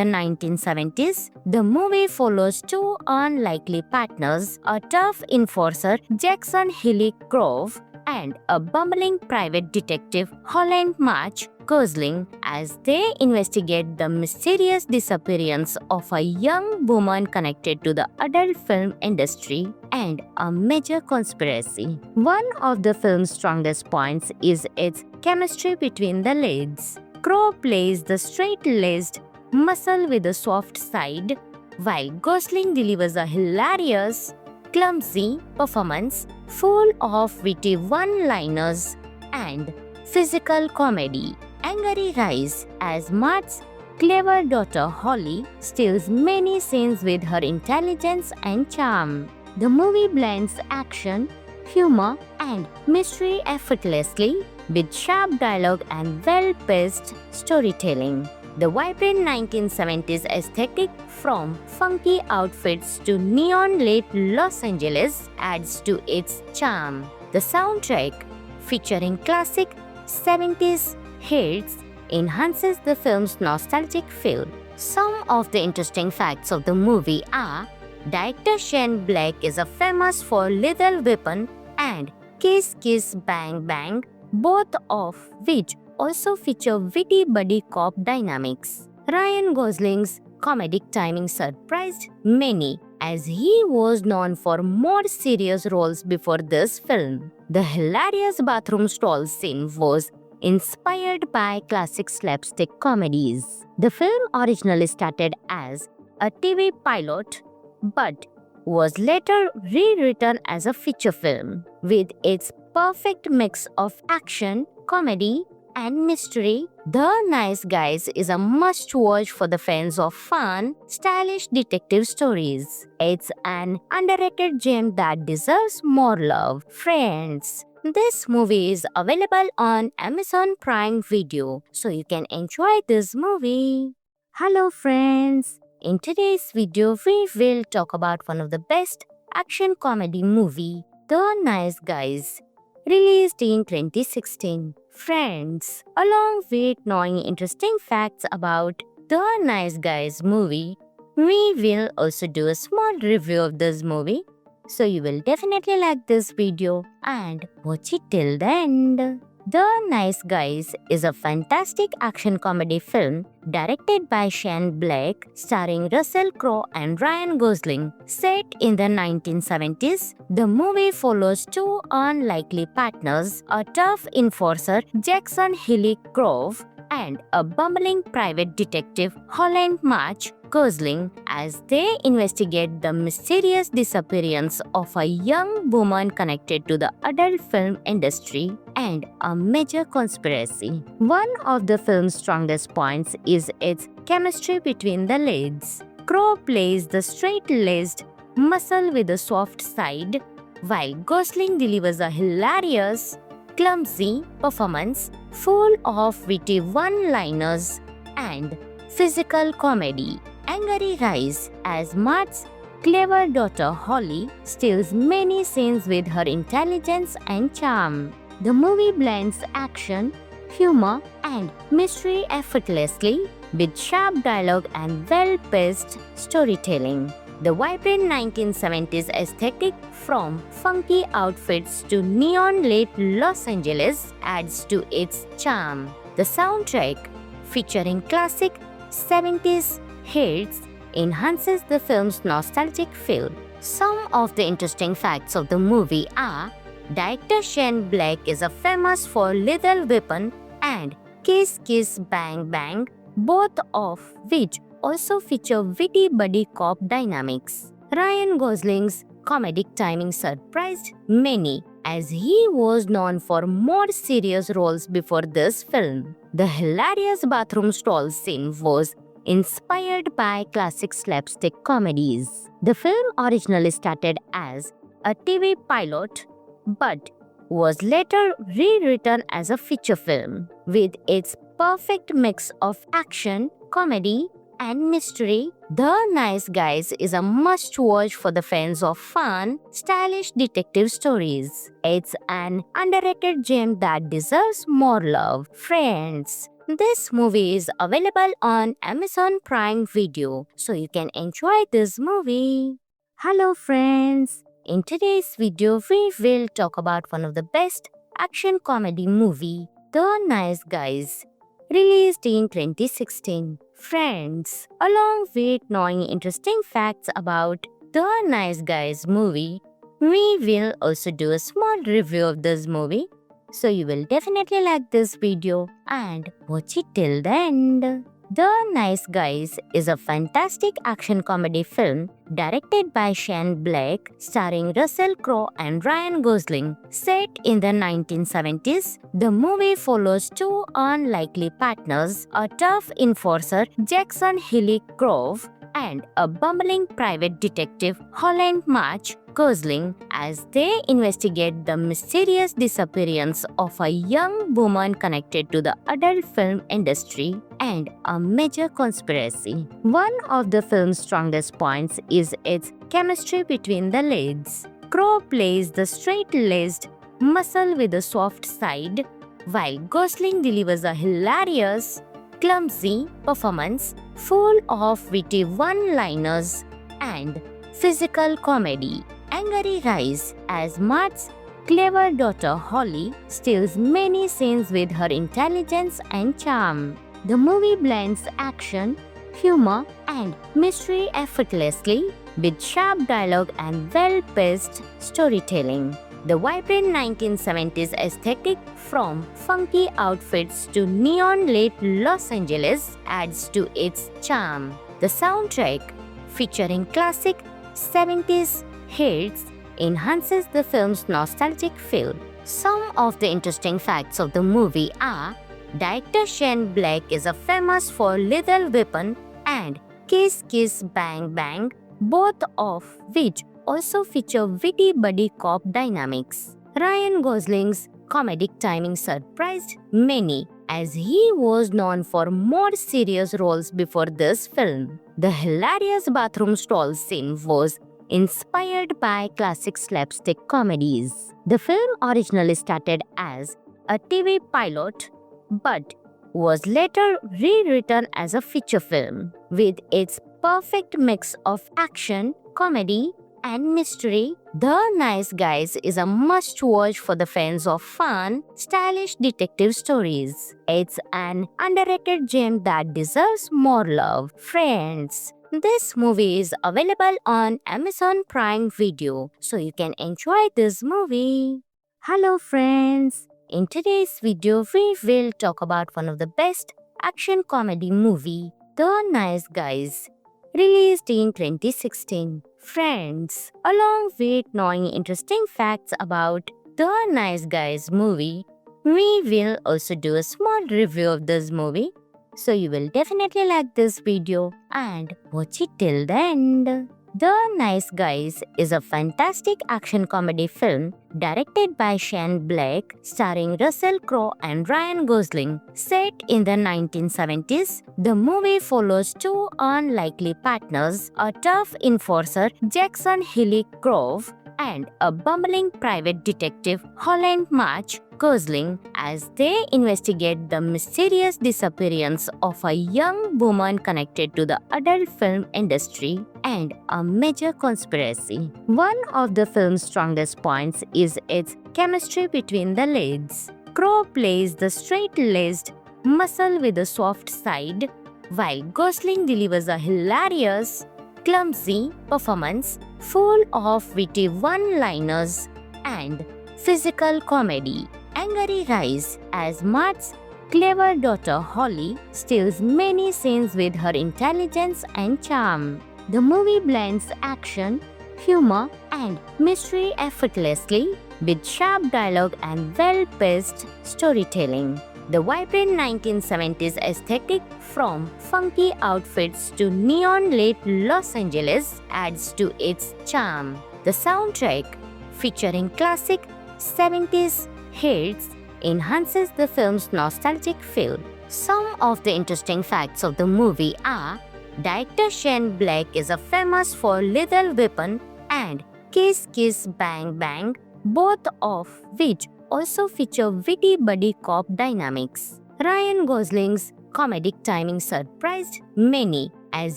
1970s, the movie follows two unlikely partners, a tough enforcer, Jackson Hilly Grove, and a bumbling private detective, Holland March Gosling, as they investigate the mysterious disappearance of a young woman connected to the adult film industry and a major conspiracy. One of the film's strongest points is its chemistry between the leads. Crowe plays the straight-laced muscle with a soft side, while Gosling delivers a hilarious, clumsy performance full of witty one-liners and physical comedy. Angry Rise, as Mart's clever daughter Holly steals many scenes with her intelligence and charm. The movie blends action, humor, and mystery effortlessly with sharp dialogue and well-paced storytelling. The vibrant 1970s aesthetic, from funky outfits to neon-lit Los Angeles, adds to its charm. The soundtrack, featuring classic 70s hits, enhances the film's nostalgic feel. Some of the interesting facts of the movie are: director Shane Black is a famous for Lethal Weapon and Kiss Kiss Bang Bang, both of which also feature witty buddy cop dynamics. Ryan Gosling's comedic timing surprised many, as he was known for more serious roles before this film. The hilarious bathroom stall scene was inspired by classic slapstick comedies. The film originally started as a TV pilot but was later rewritten as a feature film. With its perfect mix of action, comedy, and mystery, The Nice Guys is a must-watch for the fans of fun, stylish detective stories. It's an underrated gem that deserves more love. Friends, this movie is available on Amazon Prime Video, so you can enjoy this movie. Hello friends, in today's video we will talk about one of the best action comedy movie, The Nice Guys, released in 2016. Friends, along with knowing interesting facts about The Nice Guys movie, we will also do a small review of this movie. So you will definitely like this video and watch it till the end. The Nice Guys is a fantastic action comedy film directed by Shane Black, starring Russell Crowe and Ryan Gosling. Set in the 1970s, the movie follows two unlikely partners, a tough enforcer, Jackson Hilly Grove, and a bumbling private detective, Holland March Gosling, as they investigate the mysterious disappearance of a young woman connected to the adult film industry and a major conspiracy. One of the film's strongest points is its chemistry between the leads. Crowe plays the straight-laced muscle with a soft side, while Gosling delivers a hilarious, clumsy performance full of witty one-liners and physical comedy. Angry Rise, as Mart's clever daughter Holly steals many scenes with her intelligence and charm. The movie blends action, humor, and mystery effortlessly with sharp dialogue and well-paced storytelling. The vibrant 1970s aesthetic, from funky outfits to neon-lit Los Angeles, adds to its charm. The soundtrack, featuring classic 70s hits, enhances the film's nostalgic feel. Some of the interesting facts of the movie are: director Shane Black is famous for Lethal Weapon and Kiss Kiss Bang Bang, both of which also feature witty buddy cop dynamics. Ryan Gosling's comedic timing surprised many, as he was known for more serious roles before this film. The hilarious bathroom stall scene was inspired by classic slapstick comedies. The film originally started as a TV pilot, but was later rewritten as a feature film. With its perfect mix of action, comedy, and mystery, The Nice Guys is a must-watch for the fans of fun, stylish detective stories. It's an underrated gem that deserves more love. Friends, this movie is available on Amazon Prime Video, so you can enjoy this movie. Hello friends, in today's video we will talk about one of the best action comedy movie, The Nice Guys, released in 2016. Friends, along with knowing interesting facts about The Nice Guys movie, we will also do a small review of this movie. So you will definitely like this video and watch it till the end. The Nice Guys is a fantastic action comedy film directed by Shane Black, starring Russell Crowe and Ryan Gosling. Set in the 1970s, the movie follows two unlikely partners, a tough enforcer, Jackson Hilly Grove, and a bumbling private detective, Holland March Gosling, as they investigate the mysterious disappearance of a young woman connected to the adult film industry and a major conspiracy. One of the film's strongest points is its chemistry between the leads. Crowe plays the straight-laced muscle with a soft side, while Gosling delivers a hilarious, clumsy performance full of witty one-liners and physical comedy. Angry Rise, as Mart's clever daughter Holly steals many scenes with her intelligence and charm. The movie blends action, humor, and mystery effortlessly with sharp dialogue and well-paced storytelling. The vibrant 1970s aesthetic, from funky outfits to neon-lit Los Angeles, adds to its charm. The soundtrack, featuring classic 70s hits, enhances the film's nostalgic feel. Some of the interesting facts of the movie are: director Shane Black is famous for Lethal Weapon and Kiss Kiss Bang Bang, both of which also feature witty buddy cop dynamics. Ryan Gosling's comedic timing surprised many, as he was known for more serious roles before this film. The hilarious bathroom stall scene was inspired by classic slapstick comedies. The film originally started as a TV pilot, but was later rewritten as a feature film. With its perfect mix of action, comedy, and mystery, The Nice Guys is a must-watch for the fans of fun, stylish detective stories. It's an underrated gem that deserves more love. Friends, this movie is available on Amazon Prime Video, so you can enjoy this movie. Hello friends, in today's video we will talk about one of the best action comedy movie, The Nice Guys, released in 2016. Friends, along with knowing interesting facts about The Nice Guys movie, we will also do a small review of this movie. So you will definitely like this video and watch it till the end. The Nice Guys is a fantastic action comedy film directed by Shane Black, starring Russell Crowe and Ryan Gosling. Set in the 1970s, the movie follows two unlikely partners, a tough enforcer, Jackson Hilly Grove, and a bumbling private detective, Holland March Gosling, as they investigate the mysterious disappearance of a young woman connected to the adult film industry and a major conspiracy. One of the film's strongest points is its chemistry between the leads. Crowe plays the straight-laced muscle with a soft side, while Gosling delivers a hilarious, clumsy performance full of witty one-liners and physical comedy. Angry Rise, as Mart's clever daughter Holly steals many scenes with her intelligence and charm. The movie blends action, humor, and mystery effortlessly, with sharp dialogue and well-paced storytelling. The vibrant 1970s aesthetic, from funky outfits to neon-lit Los Angeles, adds to its charm. The soundtrack, featuring classic 70s hits, enhances the film's nostalgic feel. Some of the interesting facts of the movie are: director Shane Black is famous for Lethal Weapon and Kiss Kiss Bang Bang, both of which also feature witty buddy cop dynamics. Ryan Gosling's comedic timing surprised many, as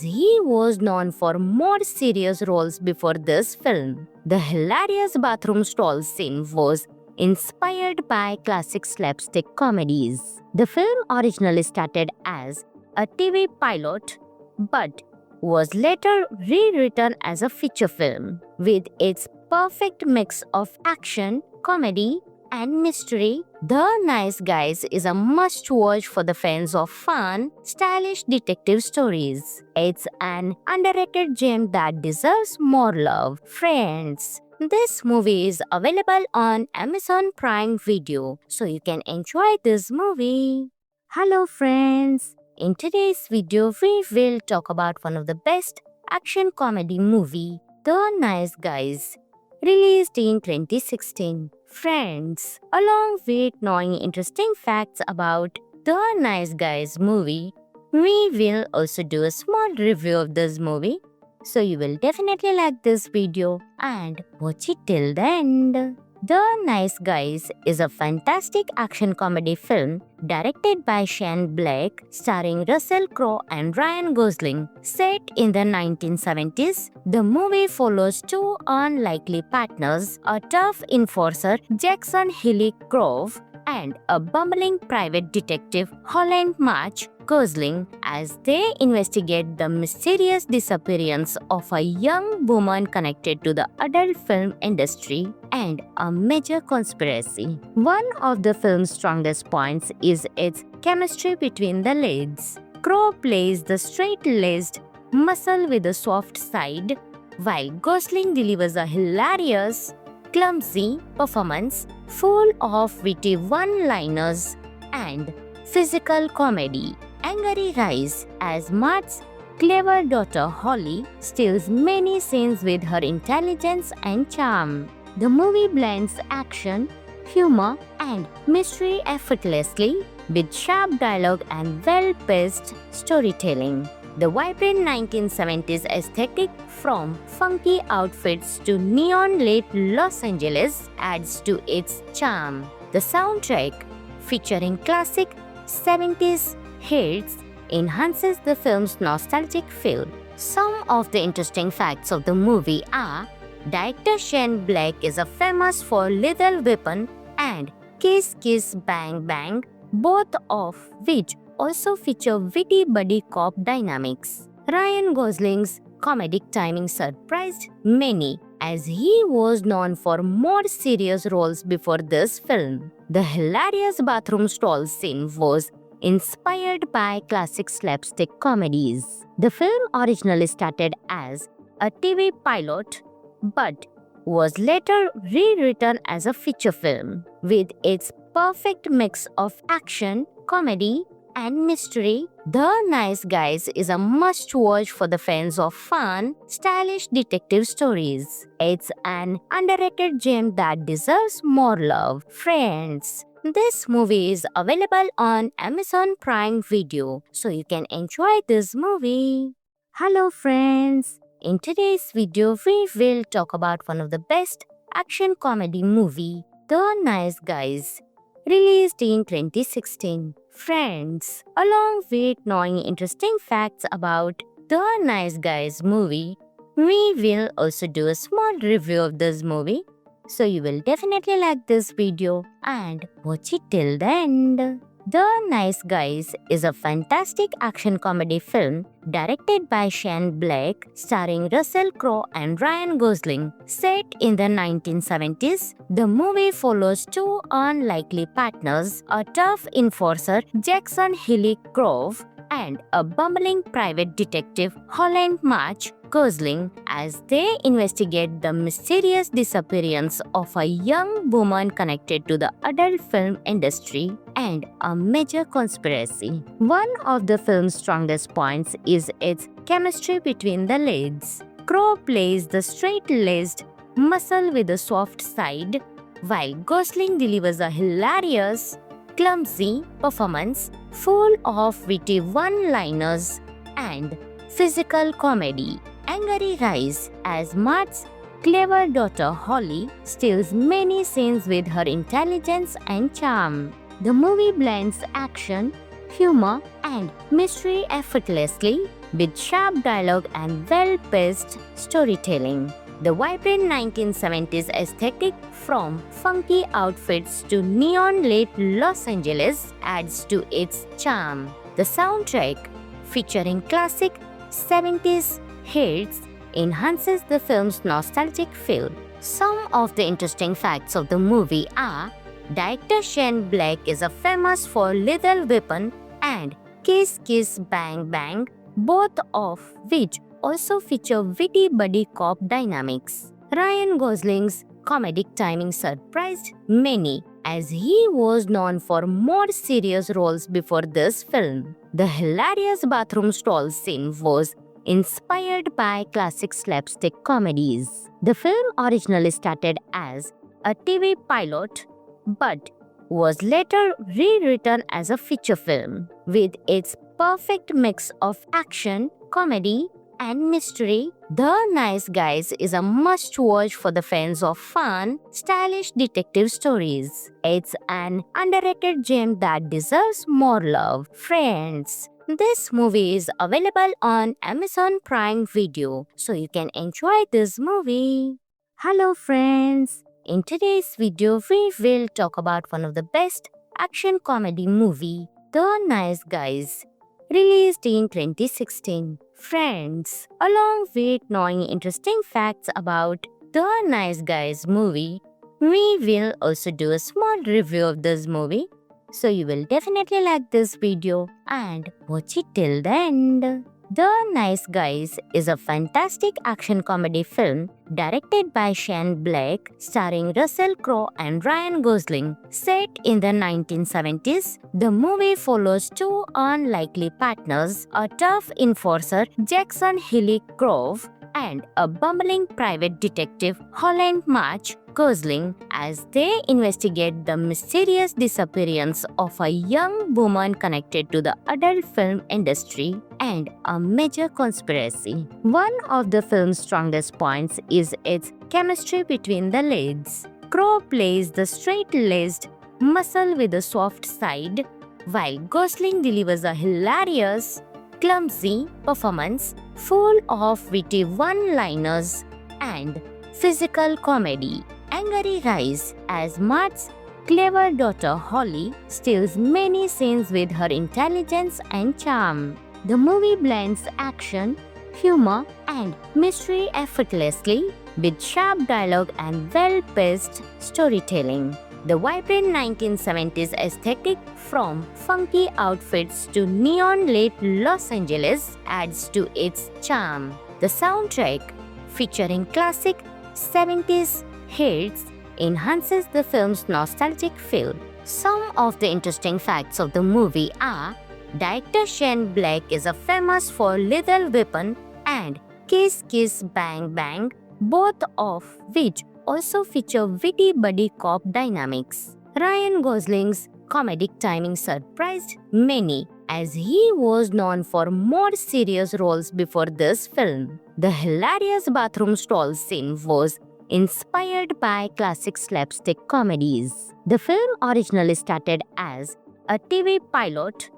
he was known for more serious roles before this film. The hilarious bathroom stall scene was inspired by classic slapstick comedies. The film originally started as a TV pilot, but was later rewritten as a feature film. With its perfect mix of action, comedy, and mystery, The Nice Guys is a must-watch for the fans of fun, stylish detective stories. It's an underrated gem that deserves more love. Friends, this movie is available on Amazon Prime Video, so you can enjoy this movie. Hello friends! In today's video, we will talk about one of the best action comedy movie, The Nice Guys, released in 2016. Friends, along with knowing interesting facts about The Nice Guys movie, we will also do a small review of this movie. So you will definitely like this video and watch it till the end. The Nice Guys is a fantastic action comedy film directed by Shane Black, starring Russell Crowe and Ryan Gosling. Set in the 1970s, the movie follows two unlikely partners, a tough enforcer, Jackson Hilly Grove, and a bumbling private detective, Holland March Gosling, as they investigate the mysterious disappearance of a young woman connected to the adult film industry and a major conspiracy. One of the film's strongest points is its chemistry between the leads. Crowe plays the straight-laced muscle with a soft side, while Gosling delivers a hilarious, clumsy performance full of witty one-liners and physical comedy. Angry Rise, as Mart's clever daughter Holly steals many scenes with her intelligence and charm. The movie blends action, humor, and mystery effortlessly, with sharp dialogue and well-paced storytelling. The vibrant 1970s aesthetic, from funky outfits to neon-lit Los Angeles, adds to its charm. The soundtrack, featuring classic 70s hits, enhances the film's nostalgic feel. Some of the interesting facts of the movie are: director Shane Black is famous for Lethal Weapon and Kiss Kiss Bang Bang, both of which also feature witty buddy cop dynamics. Ryan Gosling's comedic timing surprised many, as he was known for more serious roles before this film. The hilarious bathroom stall scene was inspired by classic slapstick comedies. The film originally started as a TV pilot, but was later rewritten as a feature film. With its perfect mix of action, comedy, and mystery, The Nice Guys is a must-watch for the fans of fun, stylish detective stories. It's an underrated gem that deserves more love. Friends, this movie is available on Amazon Prime Video, so you can enjoy this movie. Hello friends, in today's video we will talk about one of the best action comedy movie, The Nice Guys, released in 2016. Friends, along with knowing interesting facts about The Nice Guys movie, we will also do a small review of this movie. So you will definitely like this video and watch it till the end. The Nice Guys is a fantastic action comedy film directed by Shane Black, starring Russell Crowe and Ryan Gosling. Set in the 1970s, the movie follows two unlikely partners, a tough enforcer, Jackson Hilly Grove, and a bumbling private detective, Holland March Gosling, as they investigate the mysterious disappearance of a young woman connected to the adult film industry and a major conspiracy. One of the film's strongest points is its chemistry between the leads. Crowe plays the straight-laced muscle with a soft side, while Gosling delivers a hilarious, clumsy performance full of witty one-liners and physical comedy. Angry Rise, as Mart's clever daughter Holly steals many scenes with her intelligence and charm. The movie blends action, humor, and mystery effortlessly with sharp dialogue and well-paced storytelling. The vibrant 1970s aesthetic, from funky outfits to neon-lit Los Angeles, adds to its charm. The soundtrack, featuring classic 70s hits, enhances the film's nostalgic feel. Some of the interesting facts of the movie are: director Shane Black is famous for Lethal Weapon and Kiss Kiss Bang Bang, both of which also feature witty buddy cop dynamics. Ryan Gosling's comedic timing surprised many, as he was known for more serious roles before this film. The hilarious bathroom stall scene was inspired by classic slapstick comedies. The film originally started as a TV pilot, but was later rewritten as a feature film. With its perfect mix of action, comedy, and mystery, The Nice Guys is a must-watch for the fans of fun, stylish detective stories. It's an underrated gem that deserves more love. Friends, this movie is available on Amazon Prime Video, so you can enjoy this movie. Hello friends, in today's video we will talk about one of the best action comedy movie, The Nice Guys, released in 2016. Friends, along with knowing interesting facts about The Nice Guys movie, we will also do a small review of this movie. So you will definitely like this video and watch it till the end. The Nice Guys is a fantastic action comedy film directed by Shane Black, starring Russell Crowe and Ryan Gosling. Set in the 1970s, the movie follows two unlikely partners, a tough enforcer, Jackson Hilly Grove, and a bumbling private detective, Holland March Gosling, as they investigate the mysterious disappearance of a young woman connected to the adult film industry and a major conspiracy. One of the film's strongest points is its chemistry between the leads. Crowe plays the straight-laced muscle with a soft side, while Gosling delivers a hilarious, clumsy performance full of witty one-liners and physical comedy. Angry Rise, as Mart's clever daughter Holly steals many scenes with her intelligence and charm. The movie blends action, humor, and mystery effortlessly with sharp dialogue and well-paced storytelling. The vibrant 1970s aesthetic, from funky outfits to neon-lit Los Angeles, adds to its charm. The soundtrack, featuring classic 70s hits, enhances the film's nostalgic feel. Some of the interesting facts of the movie are: Director Shane Black is a famous for Lethal Weapon and Kiss Kiss Bang Bang, both of which also feature witty buddy cop dynamics. Ryan Gosling's comedic timing surprised many, as he was known for more serious roles before this film. The hilarious bathroom stall scene was inspired by classic slapstick comedies. The film originally started as a TV pilot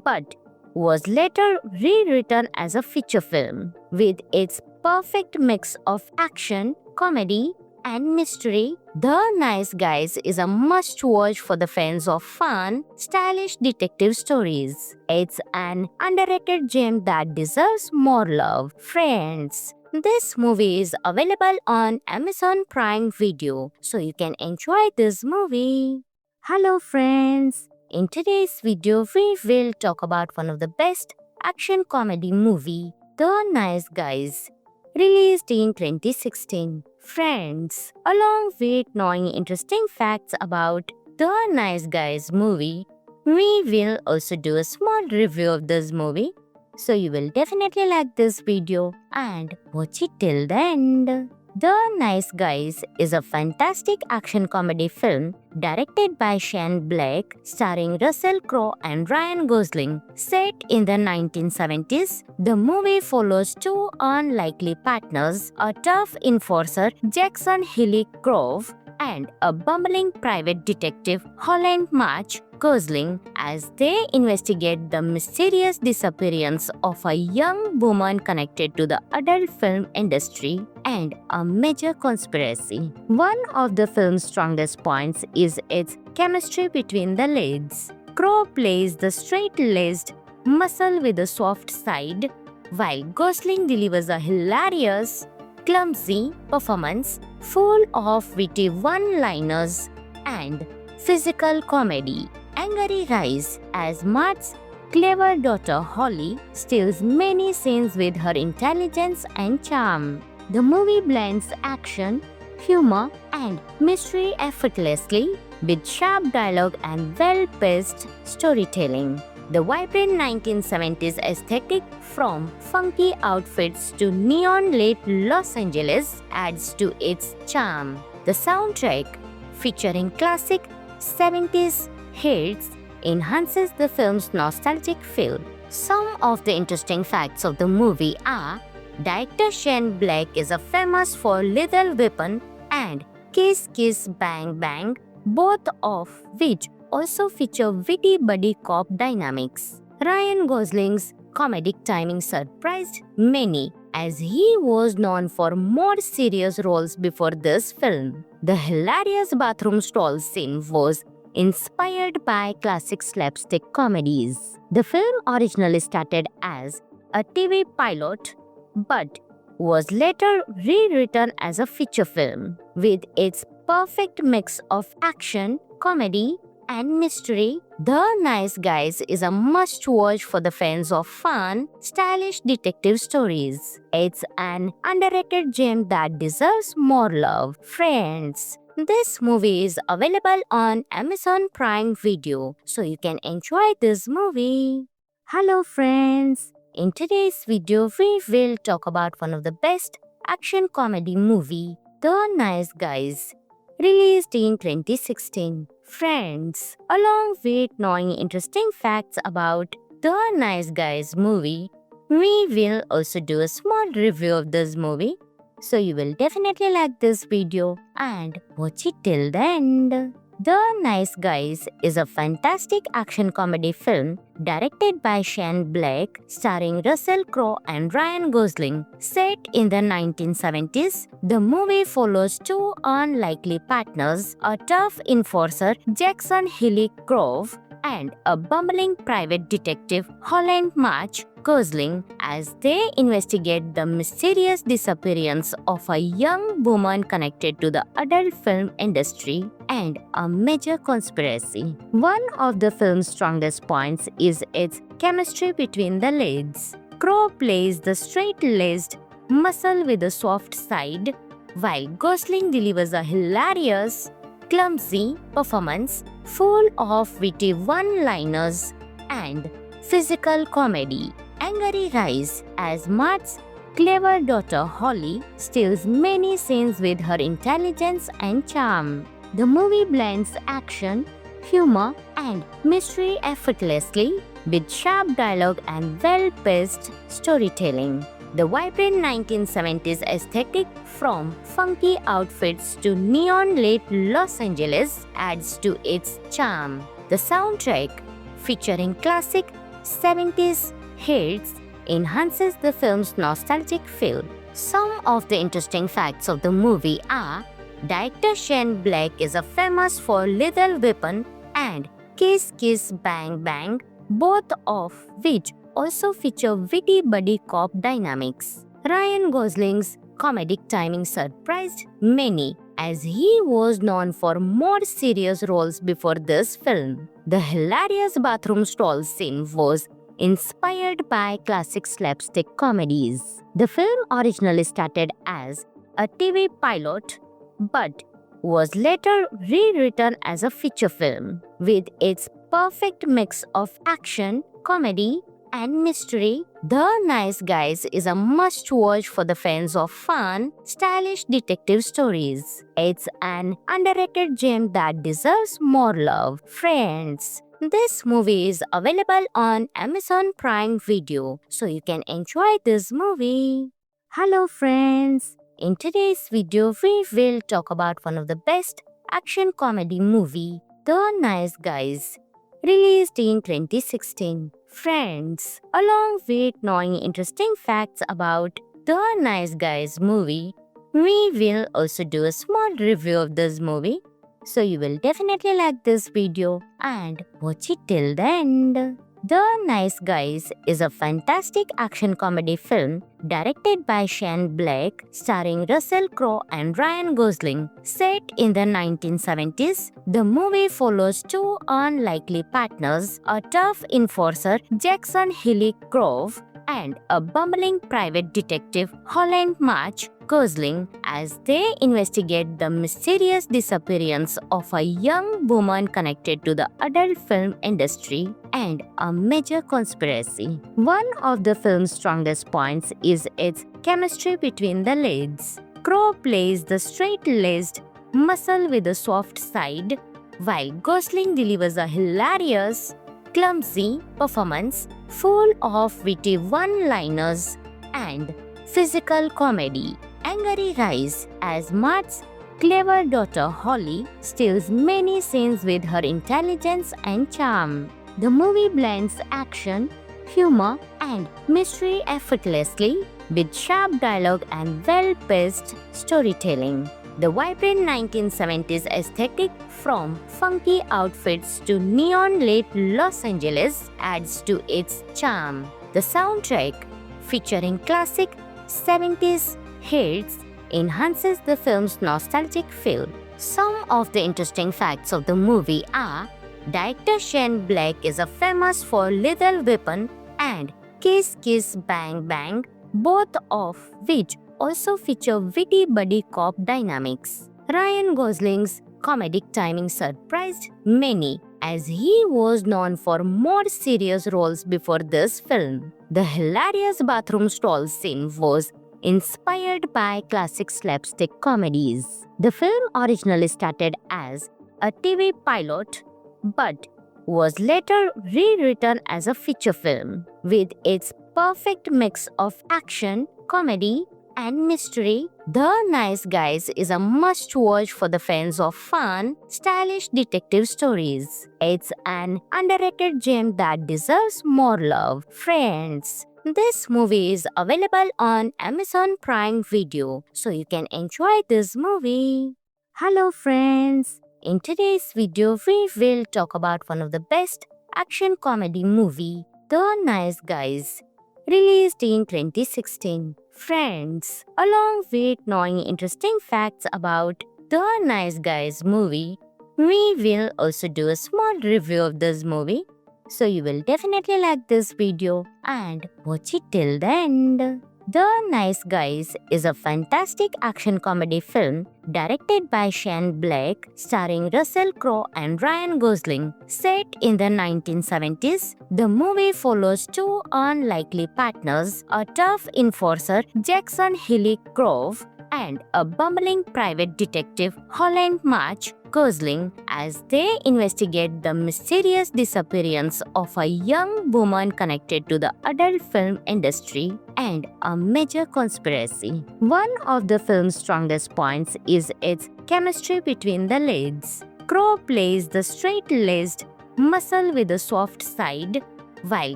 but was later rewritten as a feature film. With its perfect mix of action, comedy, and mystery, The Nice Guys is a must-watch for the fans of fun, stylish detective stories. It's an underrated gem that deserves more love. Friends, this movie is available on Amazon Prime Video, so you can enjoy this movie. Hello friends, in today's video we will talk about one of the best action comedy movie, The Nice Guys, released in 2016. Friends, along with knowing interesting facts about The Nice Guys movie, we will also do a small review of this movie. So you will definitely like this video and watch it till the end. The Nice Guys is a fantastic action comedy film directed by Shane Black, starring Russell Crowe and Ryan Gosling. Set in the 1970s, the movie follows two unlikely partners, a tough enforcer, Jackson Hilly Grove, and a bumbling private detective, Holland March Gosling, as they investigate the mysterious disappearance of a young woman connected to the adult film industry and a major conspiracy. One of the film's strongest points is its chemistry between the leads. Crowe plays the straight-laced muscle with a soft side, while Gosling delivers a hilarious, clumsy performance full of witty one-liners and physical comedy. Angry Rise, as Mart's clever daughter Holly steals many scenes with her intelligence and charm. The movie blends action, humor, and mystery effortlessly, with sharp dialogue and well-paced storytelling. The vibrant 1970s aesthetic, from funky outfits to neon-lit Los Angeles, adds to its charm. The soundtrack, featuring classic 70s hits, enhances the film's nostalgic feel. Some of the interesting facts of the movie are: director Shane Black is a famous for Lethal Weapon and Kiss Kiss Bang Bang, both of which also feature witty buddy cop dynamics. Ryan Gosling's comedic timing surprised many, as he was known for more serious roles before this film. The hilarious bathroom stall scene was inspired by classic slapstick comedies. The film originally started as a TV pilot but was later rewritten as a feature film. With its perfect mix of action, comedy, and mystery, The Nice Guys is a must-watch for the fans of fun, stylish detective stories. It's an underrated gem that deserves more love. Friends, this movie is available on Amazon Prime Video, so you can enjoy this movie. Hello friends, in today's video we will talk about one of the best action comedy movie, The Nice Guys, released in 2016. Friends, along with knowing interesting facts about The Nice Guys movie, we will also do a small review of this movie. So you will definitely like this video and watch it till the end. The Nice Guys is a fantastic action comedy film directed by Shane Black, starring Russell Crowe and Ryan Gosling. Set in the 1970s, the movie follows two unlikely partners, a tough enforcer, Jackson Hilly Grove, and a bumbling private detective, Holland March Gosling, as they investigate the mysterious disappearance of a young woman connected to the adult film industry and a major conspiracy. One of the film's strongest points is its chemistry between the leads. Crowe plays the straight-laced muscle with a soft side, while Gosling delivers a hilarious, clumsy performance full of witty one-liners and Physical comedy. Angry Rise, as Mart's clever daughter Holly steals many scenes with her intelligence and charm. The movie blends action, humor, and mystery effortlessly with sharp dialogue and well-paced storytelling. The vibrant 1970s aesthetic, from funky outfits to neon-lit Los Angeles, adds to its charm. The soundtrack, featuring classic 70s hits, enhances the film's nostalgic feel. Some of the interesting facts of the movie are: director Shane Black is famous for Lethal Weapon and Kiss Kiss Bang Bang, both of which also feature witty buddy cop dynamics. Ryan Gosling's comedic timing surprised many, as he was known for more serious roles before this film. The hilarious bathroom stall scene was inspired by classic slapstick comedies. The film originally started as a TV pilot, but was later rewritten as a feature film. With its perfect mix of action, comedy, and mystery, The Nice Guys is a must-watch for the fans of fun, stylish detective stories. It's an underrated gem that deserves more love. Friends, this movie is available on Amazon Prime Video, so you can enjoy this movie. Hello friends! In today's video, we will talk about one of the best action comedy movie, The Nice Guys, released in 2016. Friends, along with knowing interesting facts about The Nice Guys movie, we will also do a small review of this movie. So you will definitely like this video and watch it till the end. The Nice Guys is a fantastic action comedy film directed by Shane Black, starring Russell Crowe and Ryan Gosling. Set in the 1970s, the movie follows two unlikely partners, a tough enforcer, Jackson Hilly Grove, and a bumbling private detective, Holland March Gosling, as they investigate the mysterious disappearance of a young woman connected to the adult film industry and a major conspiracy. One of the film's strongest points is its chemistry between the leads. Crowe plays the straight-laced muscle with a soft side, while Gosling delivers a hilarious, clumsy performance full of witty one-liners and physical comedy. Angry Rise, as Mart's clever daughter Holly steals many scenes with her intelligence and charm. The movie blends action, humor, and mystery effortlessly with sharp dialogue and well-paced storytelling. The vibrant 1970s aesthetic, from funky outfits to neon-lit Los Angeles, adds to its charm. The soundtrack, featuring classic 70s hits, enhances the film's nostalgic feel. Some of the interesting facts of the movie are: director Shane Black is famous for Lethal Weapon and Kiss Kiss Bang Bang, both of which also feature witty buddy cop dynamics. Ryan Gosling's comedic timing surprised many, as he was known for more serious roles before this film. The hilarious bathroom stall scene was inspired by classic slapstick comedies. The film originally started as a TV pilot, but was later rewritten as a feature film. With its perfect mix of action, comedy, and mystery, The Nice Guys is a must-watch for the fans of fun, stylish detective stories. It's an underrated gem that deserves more love. Friends, this movie is available on Amazon Prime Video, so you can enjoy this movie. Hello friends! In today's video, we will talk about one of the best action comedy movie, The Nice Guys, released in 2016. Friends, along with knowing interesting facts about The Nice Guys movie, we will also do a small review of this movie. So you will definitely like this video and watch it till the end. The Nice Guys is a fantastic action comedy film directed by Shane Black, starring Russell Crowe and Ryan Gosling. Set in the 1970s, the movie follows two unlikely partners, a tough enforcer, Jackson Hilly Grove, and a bumbling private detective, Holland March Gosling, as they investigate the mysterious disappearance of a young woman connected to the adult film industry and a major conspiracy. One of the film's strongest points is its chemistry between the leads. Crowe plays the straight-laced muscle with a soft side, while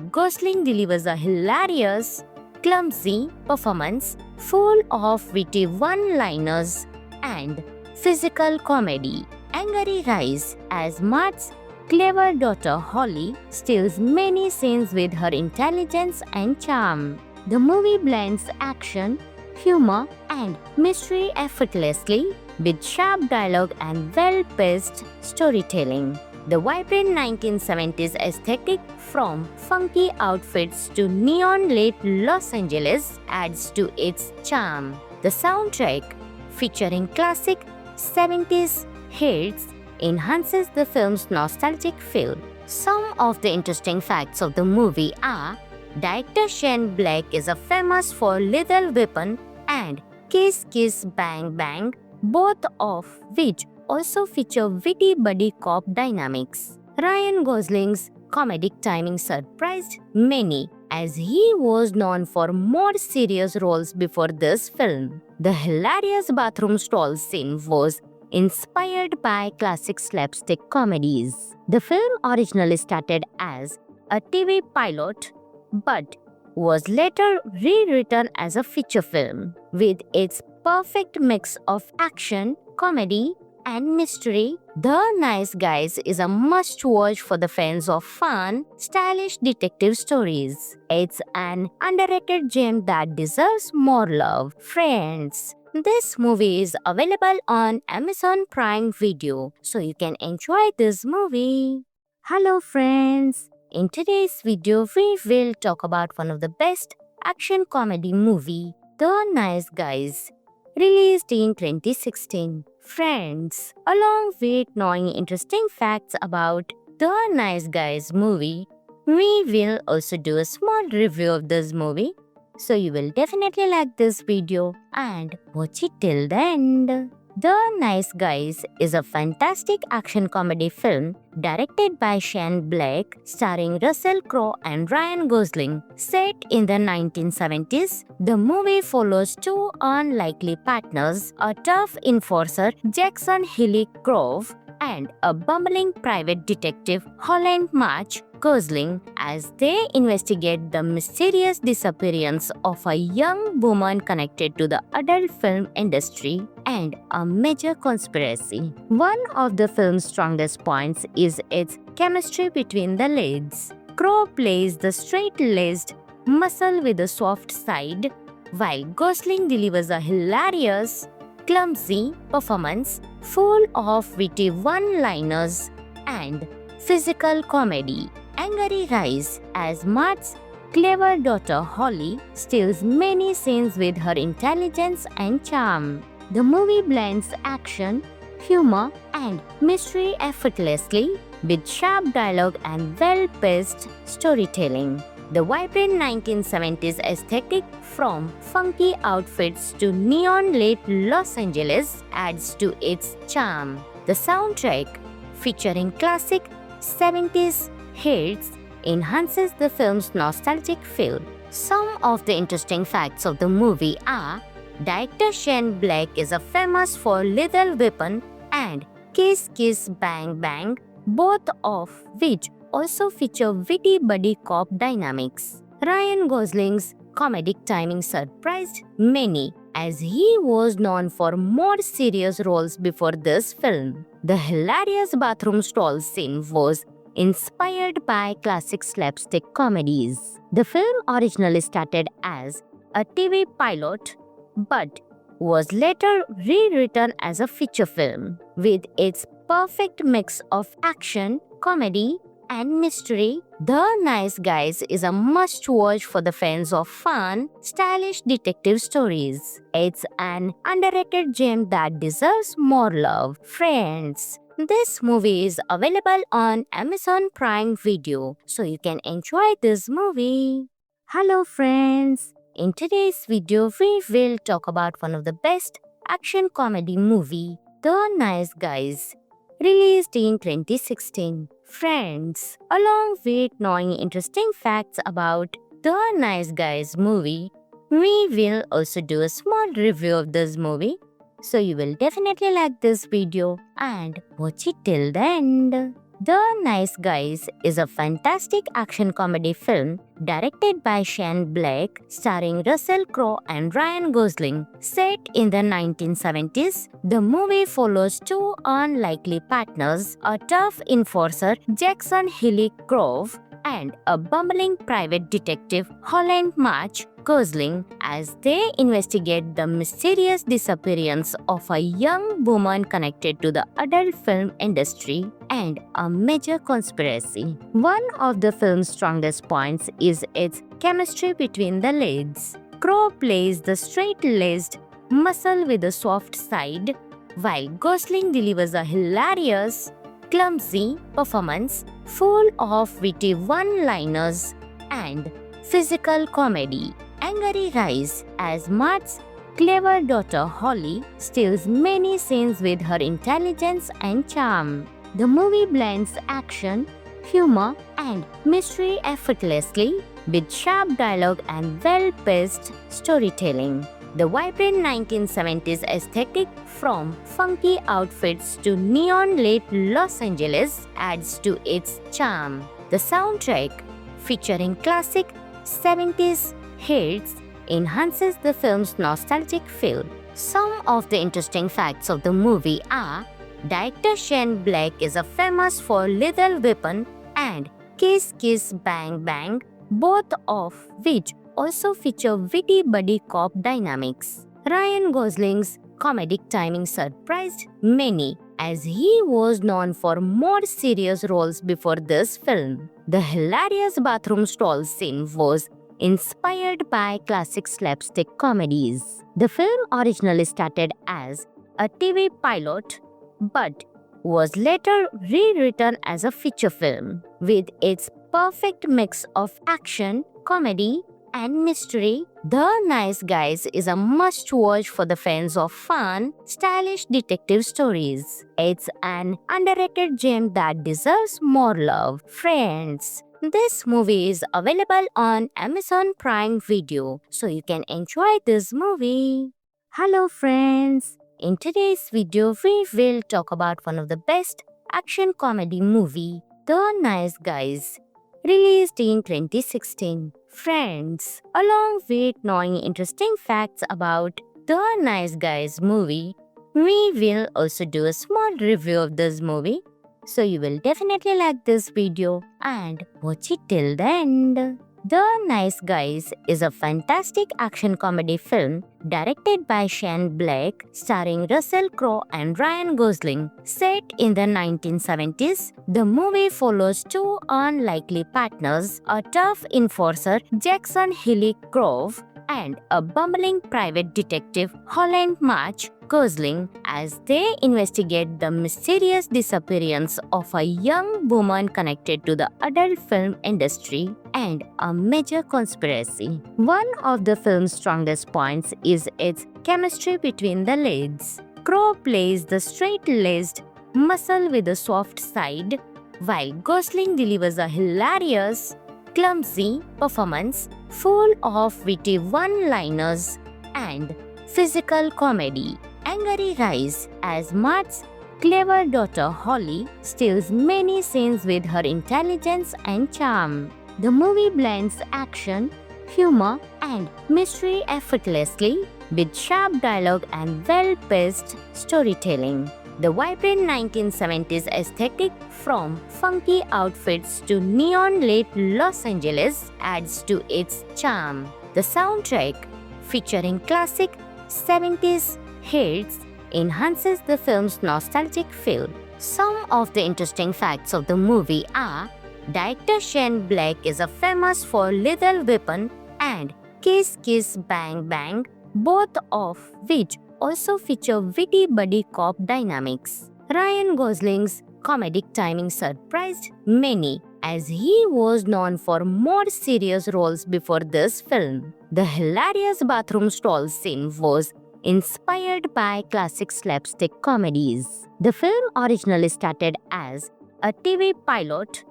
Gosling delivers a hilarious, clumsy performance full of witty one-liners and physical comedy. Angry Rise, as Mart's clever daughter Holly steals many scenes with her intelligence and charm. The movie blends action, humor, and mystery effortlessly with sharp dialogue and well-paced storytelling. The vibrant 1970s aesthetic, from funky outfits to neon-lit Los Angeles, adds to its charm. The soundtrack, featuring classic 70s hits, enhances the film's nostalgic feel. Some of the interesting facts of the movie are: director Shane Black is famous for Lethal Weapon and Kiss Kiss Bang Bang, both of which also feature witty buddy cop dynamics. Ryan Gosling's comedic timing surprised many, as he was known for more serious roles before this film. The hilarious bathroom stall scene was inspired by classic slapstick comedies. The film originally started as a TV pilot, but was later rewritten as a feature film. With its perfect mix of action, comedy, and mystery, The Nice Guys is a must-watch for the fans of fun, stylish detective stories. It's an underrated gem that deserves more love. Friends, this movie is available on Amazon Prime Video, so you can enjoy this movie. Hello friends! In today's video, we will talk about one of the best action comedy movie, The Nice Guys, released in 2016. Friends, along with knowing interesting facts about The Nice Guys movie, we will also do a small review of this movie. So you will definitely like this video and watch it till the end. The Nice Guys is a fantastic action comedy film directed by Shane Black, starring Russell Crowe and Ryan Gosling. Set in the 1970s, the movie follows two unlikely partners, a tough enforcer, Jackson Hilly Grove, and a bumbling private detective, Holland March Gosling, as they investigate the mysterious disappearance of a young woman connected to the adult film industry and a major conspiracy. One of the film's strongest points is its chemistry between the leads. Crowe plays the straight-laced muscle with a soft side, while Gosling delivers a hilarious, clumsy performance full of witty one-liners and physical comedy. Angry Rise, as Mart's clever daughter Holly steals many scenes with her intelligence and charm. The movie blends action, humor, and mystery effortlessly with sharp dialogue and well-paced storytelling. The vibrant 1970s aesthetic, from funky outfits to neon-lit Los Angeles, adds to its charm. The soundtrack, featuring classic 70s hits, enhances the film's nostalgic feel. Some of the interesting facts of the movie are: director Shane Black is famous for Lethal Weapon and Kiss Kiss Bang Bang, both of which also feature witty buddy cop dynamics. Ryan Gosling's comedic timing surprised many, as he was known for more serious roles before this film. The hilarious bathroom stall scene was inspired by classic slapstick comedies. The film originally started as a TV pilot, but was later rewritten as a feature film. With its perfect mix of action, comedy, and mystery, The Nice Guys is a must-watch for the fans of fun, stylish detective stories. It's an underrated gem that deserves more love. Friends, this movie is available on Amazon Prime Video, so you can enjoy this movie. Hello friends, in today's video we will talk about one of the best action comedy movie, The Nice Guys, released in 2016. Friends, along with knowing interesting facts about The Nice Guys movie, we will also do a small review of this movie. So you will definitely like this video and watch it till the end. The Nice Guys is a fantastic action comedy film directed by Shane Black, starring Russell Crowe and Ryan Gosling. Set in the 1970s, the movie follows two unlikely partners, a tough enforcer, Jackson Hilly Grove, and a bumbling private detective, Holland March Gosling, as they investigate the mysterious disappearance of a young woman connected to the adult film industry and a major conspiracy. One of the film's strongest points is its chemistry between the leads. Crowe plays the straight-laced muscle with a soft side, while Gosling delivers a hilarious, clumsy performance full of witty one-liners and physical comedy. Angry Rise, as Mart's clever daughter Holly steals many scenes with her intelligence and charm. The movie blends action, humor, and mystery effortlessly with sharp dialogue and well-paced storytelling. The vibrant 1970s aesthetic, from funky outfits to neon-lit Los Angeles, adds to its charm. The soundtrack, featuring classic 70s hits, enhances the film's nostalgic feel. Some of the interesting facts of the movie are: director Shane Black is famous for Lethal Weapon and Kiss Kiss Bang Bang, both of which also feature witty buddy cop dynamics. Ryan Gosling's comedic timing surprised many, as he was known for more serious roles before this film. The hilarious bathroom stall scene was inspired by classic slapstick comedies. The film originally started as a TV pilot, but was later rewritten as a feature film. With its perfect mix of action, comedy, and mystery, The Nice Guys is a must-watch for the fans of fun, stylish detective stories. It's an underrated gem that deserves more love. Friends, this movie is available on Amazon Prime Video, so you can enjoy this movie. Hello friends, in today's video we will talk about one of the best action comedy movie, The Nice Guys, released in 2016. Friends, along with knowing interesting facts about The Nice Guys movie, we will also do a small review of this movie. So you will definitely like this video and watch it till the end. The Nice Guys is a fantastic action comedy film directed by Shane Black, starring Russell Crowe and Ryan Gosling. Set in the 1970s, the movie follows two unlikely partners, a tough enforcer, Jackson Hilly Grove, and a bumbling private detective, Holland March Gosling, as they investigate the mysterious disappearance of a young woman connected to the adult film industry and a major conspiracy. One of the film's strongest points is its chemistry between the leads. Crowe plays the straight-laced muscle with a soft side, while Gosling delivers a hilarious, clumsy performance full of witty one-liners and physical comedy. Angry Rise, as Mart's clever daughter Holly steals many scenes with her intelligence and charm. The movie blends action, humor, and mystery effortlessly with sharp dialogue and well-paced storytelling. The vibrant 1970s aesthetic, from funky outfits to neon-lit Los Angeles, adds to its charm. The soundtrack, featuring classic 70s hits, enhances the film's nostalgic feel. Some of the interesting facts of the movie are: Director Shane Black is a famous for Lethal Weapon and Kiss Kiss Bang Bang, both of which also feature witty buddy cop dynamics. Ryan Gosling's comedic timing surprised many, as he was known for more serious roles before this film. The hilarious bathroom stall scene was inspired by classic slapstick comedies. The film originally started as a TV pilot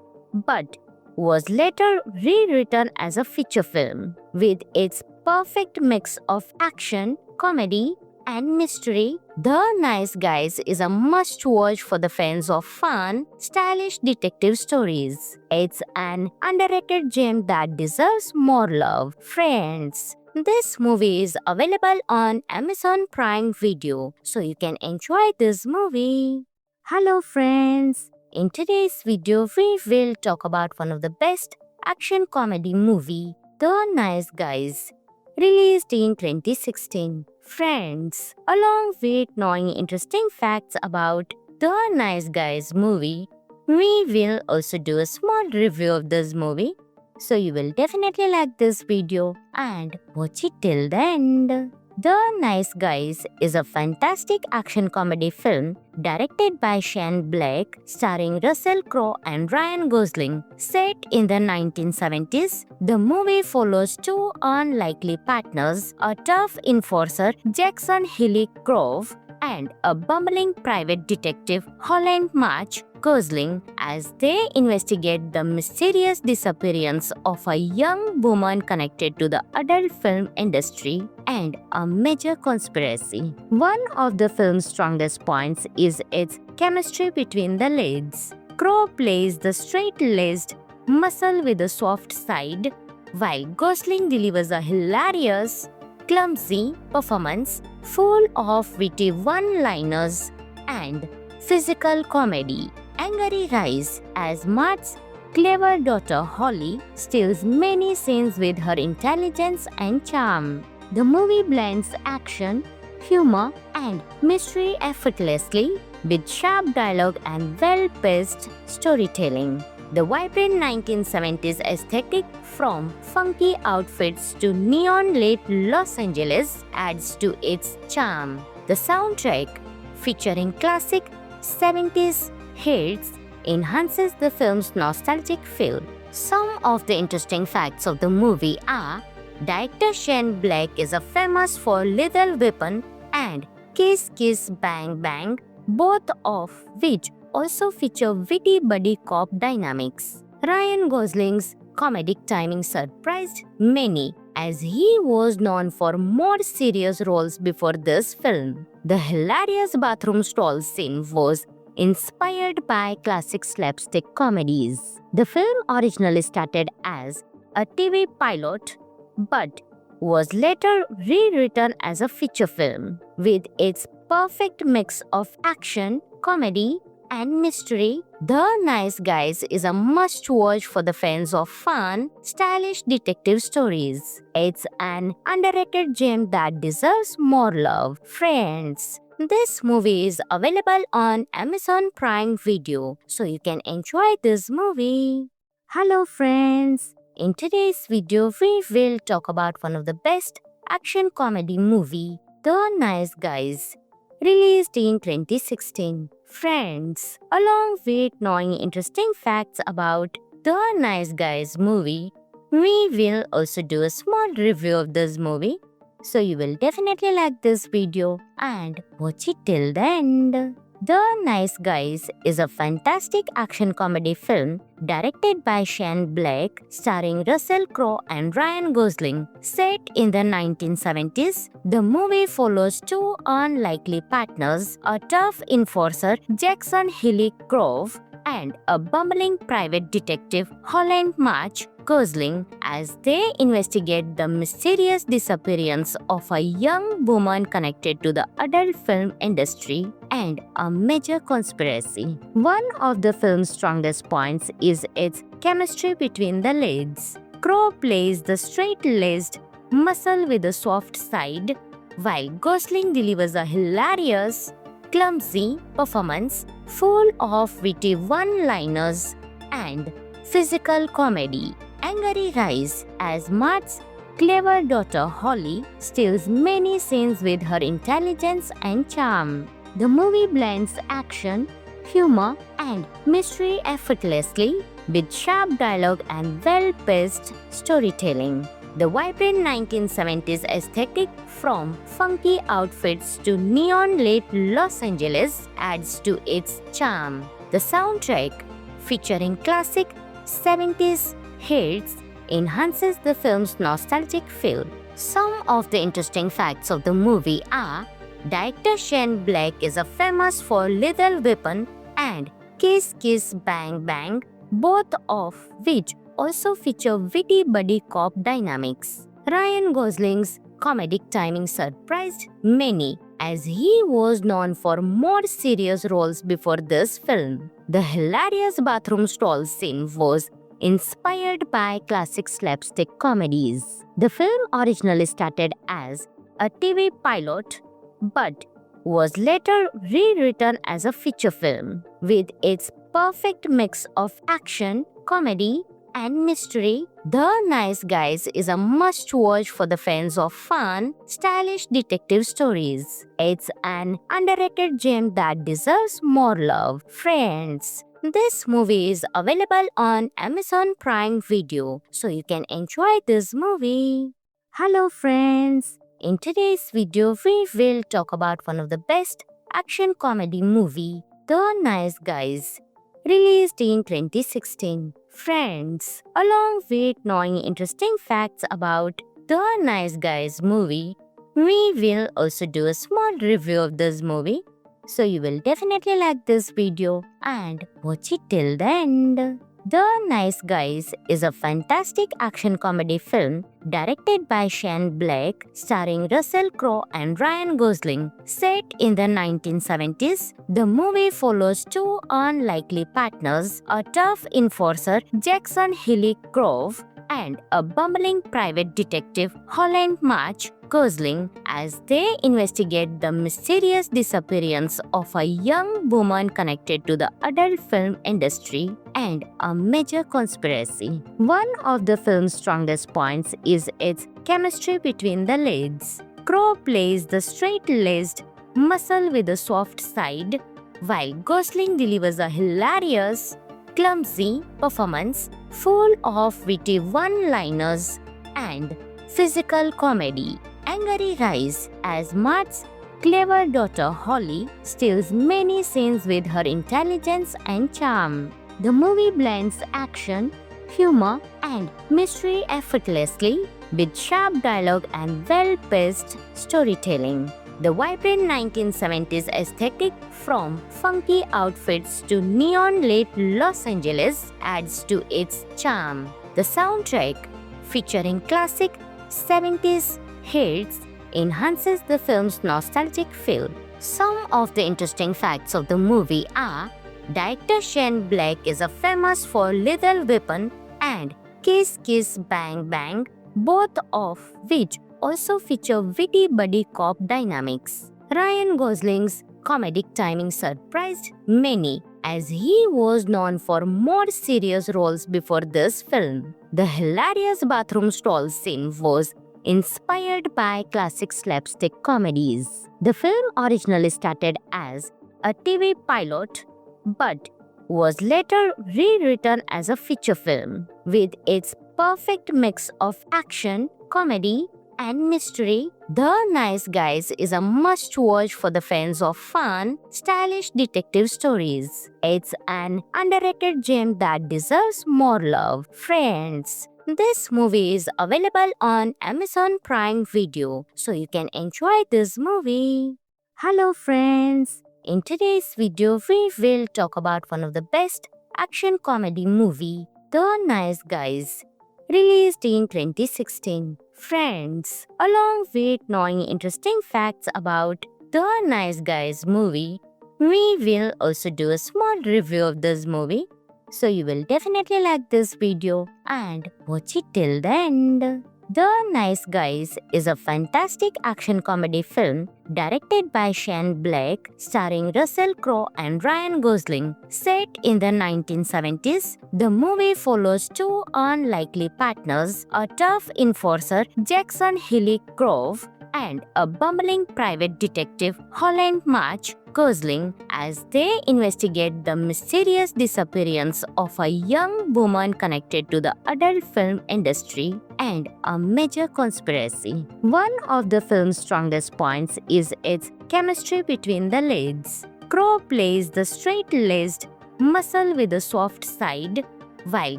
but was later rewritten as a feature film. With its perfect mix of action, comedy, and mystery, The Nice Guys is a must-watch for the fans of fun, stylish detective stories. It's an underrated gem that deserves more love. Friends, this movie is available on Amazon Prime Video, so you can enjoy this movie. Hello friends! In today's video, we will talk about one of the best action comedy movie, The Nice Guys, released in 2016. Friends, along with knowing interesting facts about The Nice Guys movie, we will also do a small review of this movie. So you will definitely like this video and watch it till the end. The Nice Guys is a fantastic action comedy film directed by Shane Black, starring Russell Crowe and Ryan Gosling. Set in the 1970s, the movie follows two unlikely partners, a tough enforcer, Jackson Hilly Grove, and a bumbling private detective, Holland March Gosling, as they investigate the mysterious disappearance of a young woman connected to the adult film industry and a major conspiracy. One of the film's strongest points is its chemistry between the leads. Crowe plays the straight-laced muscle with a soft side, while Gosling delivers a hilarious, clumsy performance full of witty one-liners and physical comedy. Anger rise as Mart's clever daughter Holly steals many scenes with her intelligence and charm. The movie blends action, humor, and mystery effortlessly, with sharp dialogue and well-paced storytelling. The vibrant 1970s aesthetic, from funky outfits to neon-lit Los Angeles, adds to its charm. The soundtrack, featuring classic 70s hits, enhances the film's nostalgic feel. Some of the interesting facts of the movie are: director Shane Black is famous for Lethal Weapon and Kiss Kiss Bang Bang, both of which also feature witty buddy cop dynamics. Ryan Gosling's comedic timing surprised many, as he was known for more serious roles before this film. The hilarious bathroom stall scene was inspired by classic slapstick comedies. The film originally started as a TV pilot but was later rewritten as a feature film. With its perfect mix of action, comedy, and mystery, The Nice Guys is a must-watch for the fans of fun, stylish detective stories. It's an underrated gem that deserves more love. Friends, this movie is available on Amazon Prime Video, so you can enjoy this movie. Hello friends! In today's video, we will talk about one of the best action comedy movie, The Nice Guys, released in 2016. Friends, along with knowing interesting facts about The Nice Guys movie, we will also do a small review of this movie. So you will definitely like this video and watch it till the end. The Nice Guys is a fantastic action comedy film directed by Shane Black, starring Russell Crowe and Ryan Gosling. Set in the 1970s, the movie follows two unlikely partners, a tough enforcer, Jackson Hilly Grove, and a bumbling private detective, Holland March Gosling, as they investigate the mysterious disappearance of a young woman connected to the adult film industry and a major conspiracy. One of the film's strongest points is its chemistry between the leads. Crowe plays the straight-laced muscle with a soft side, while Gosling delivers a hilarious, clumsy performance full of witty one-liners and physical comedy. Angry Rise, as Mart's clever daughter Holly steals many scenes with her intelligence and charm. The movie blends action, humor, and mystery effortlessly with sharp dialogue and well-paced storytelling. The vibrant 1970s aesthetic, from funky outfits to neon-lit Los Angeles, adds to its charm. The soundtrack, featuring classic 70s hits, enhances the film's nostalgic feel. Some of the interesting facts of the movie are: director Shane Black is famous for Lethal Weapon and Kiss Kiss Bang Bang, both of which also feature witty buddy cop dynamics. Ryan Gosling's comedic timing surprised many, as he was known for more serious roles before this film. The hilarious bathroom stall scene was inspired by classic slapstick comedies. The film originally started as a TV pilot but was later rewritten as a feature film. With its perfect mix of action, comedy, and mystery, The Nice Guys is a must-watch for the fans of fun, stylish detective stories. It's an underrated gem that deserves more love. Friends, this movie is available on Amazon Prime Video, so you can enjoy this movie. Hello friends! In today's video, we will talk about one of the best action comedy movie, The Nice Guys, released in 2016. Friends, along with knowing interesting facts about The Nice Guys movie, we will also do a small review of this movie. So you will definitely like this video and watch it till the end. The Nice Guys is a fantastic action comedy film directed by Shane Black, starring Russell Crowe and Ryan Gosling. Set in the 1970s, the movie follows two unlikely partners, a tough enforcer, Jackson Hilly Grove, and a bumbling private detective, Holland March Gosling, as they investigate the mysterious disappearance of a young woman connected to the adult film industry and a major conspiracy. One of the film's strongest points is its chemistry between the leads. Crowe plays the straight-laced muscle with a soft side, while Gosling delivers a hilarious, clumsy performance full of witty one-liners and physical comedy. Angry Rise, as Mart's clever daughter Holly steals many scenes with her intelligence and charm. The movie blends action, humor, and mystery effortlessly with sharp dialogue and well-paced storytelling. The vibrant 1970s aesthetic, from funky outfits to neon-lit Los Angeles, adds to its charm. The soundtrack, featuring classic 70s hits, enhances the film's nostalgic feel. Some of the interesting facts of the movie are: director Shane Black is famous for Lethal Weapon and Kiss Kiss Bang Bang, both of which also feature witty buddy cop dynamics. Ryan Gosling's comedic timing surprised many, as he was known for more serious roles before this film. The hilarious bathroom stall scene was inspired by classic slapstick comedies. The film originally started as a TV pilot but was later rewritten as a feature film. With its perfect mix of action, comedy, and mystery, The Nice Guys is a must-watch for the fans of fun, stylish detective stories. It's an underrated gem that deserves more love. Friends, this movie is available on Amazon Prime Video, so you can enjoy this movie. Hello friends! In today's video, we will talk about one of the best action comedy movie, The Nice Guys, released in 2016. Friends, along with knowing interesting facts about The Nice Guys movie, we will also do a small review of this movie. So you will definitely like this video and watch it till the end. The Nice Guys is a fantastic action comedy film directed by Shane Black, starring Russell Crowe and Ryan Gosling. Set in the 1970s, the movie follows two unlikely partners, a tough enforcer, Jackson Hilly Grove, and a bumbling private detective, Holland March Gosling, as they investigate the mysterious disappearance of a young woman connected to the adult film industry and a major conspiracy. One of the film's strongest points is its chemistry between the leads. Crowe plays the straight-laced muscle with a soft side, while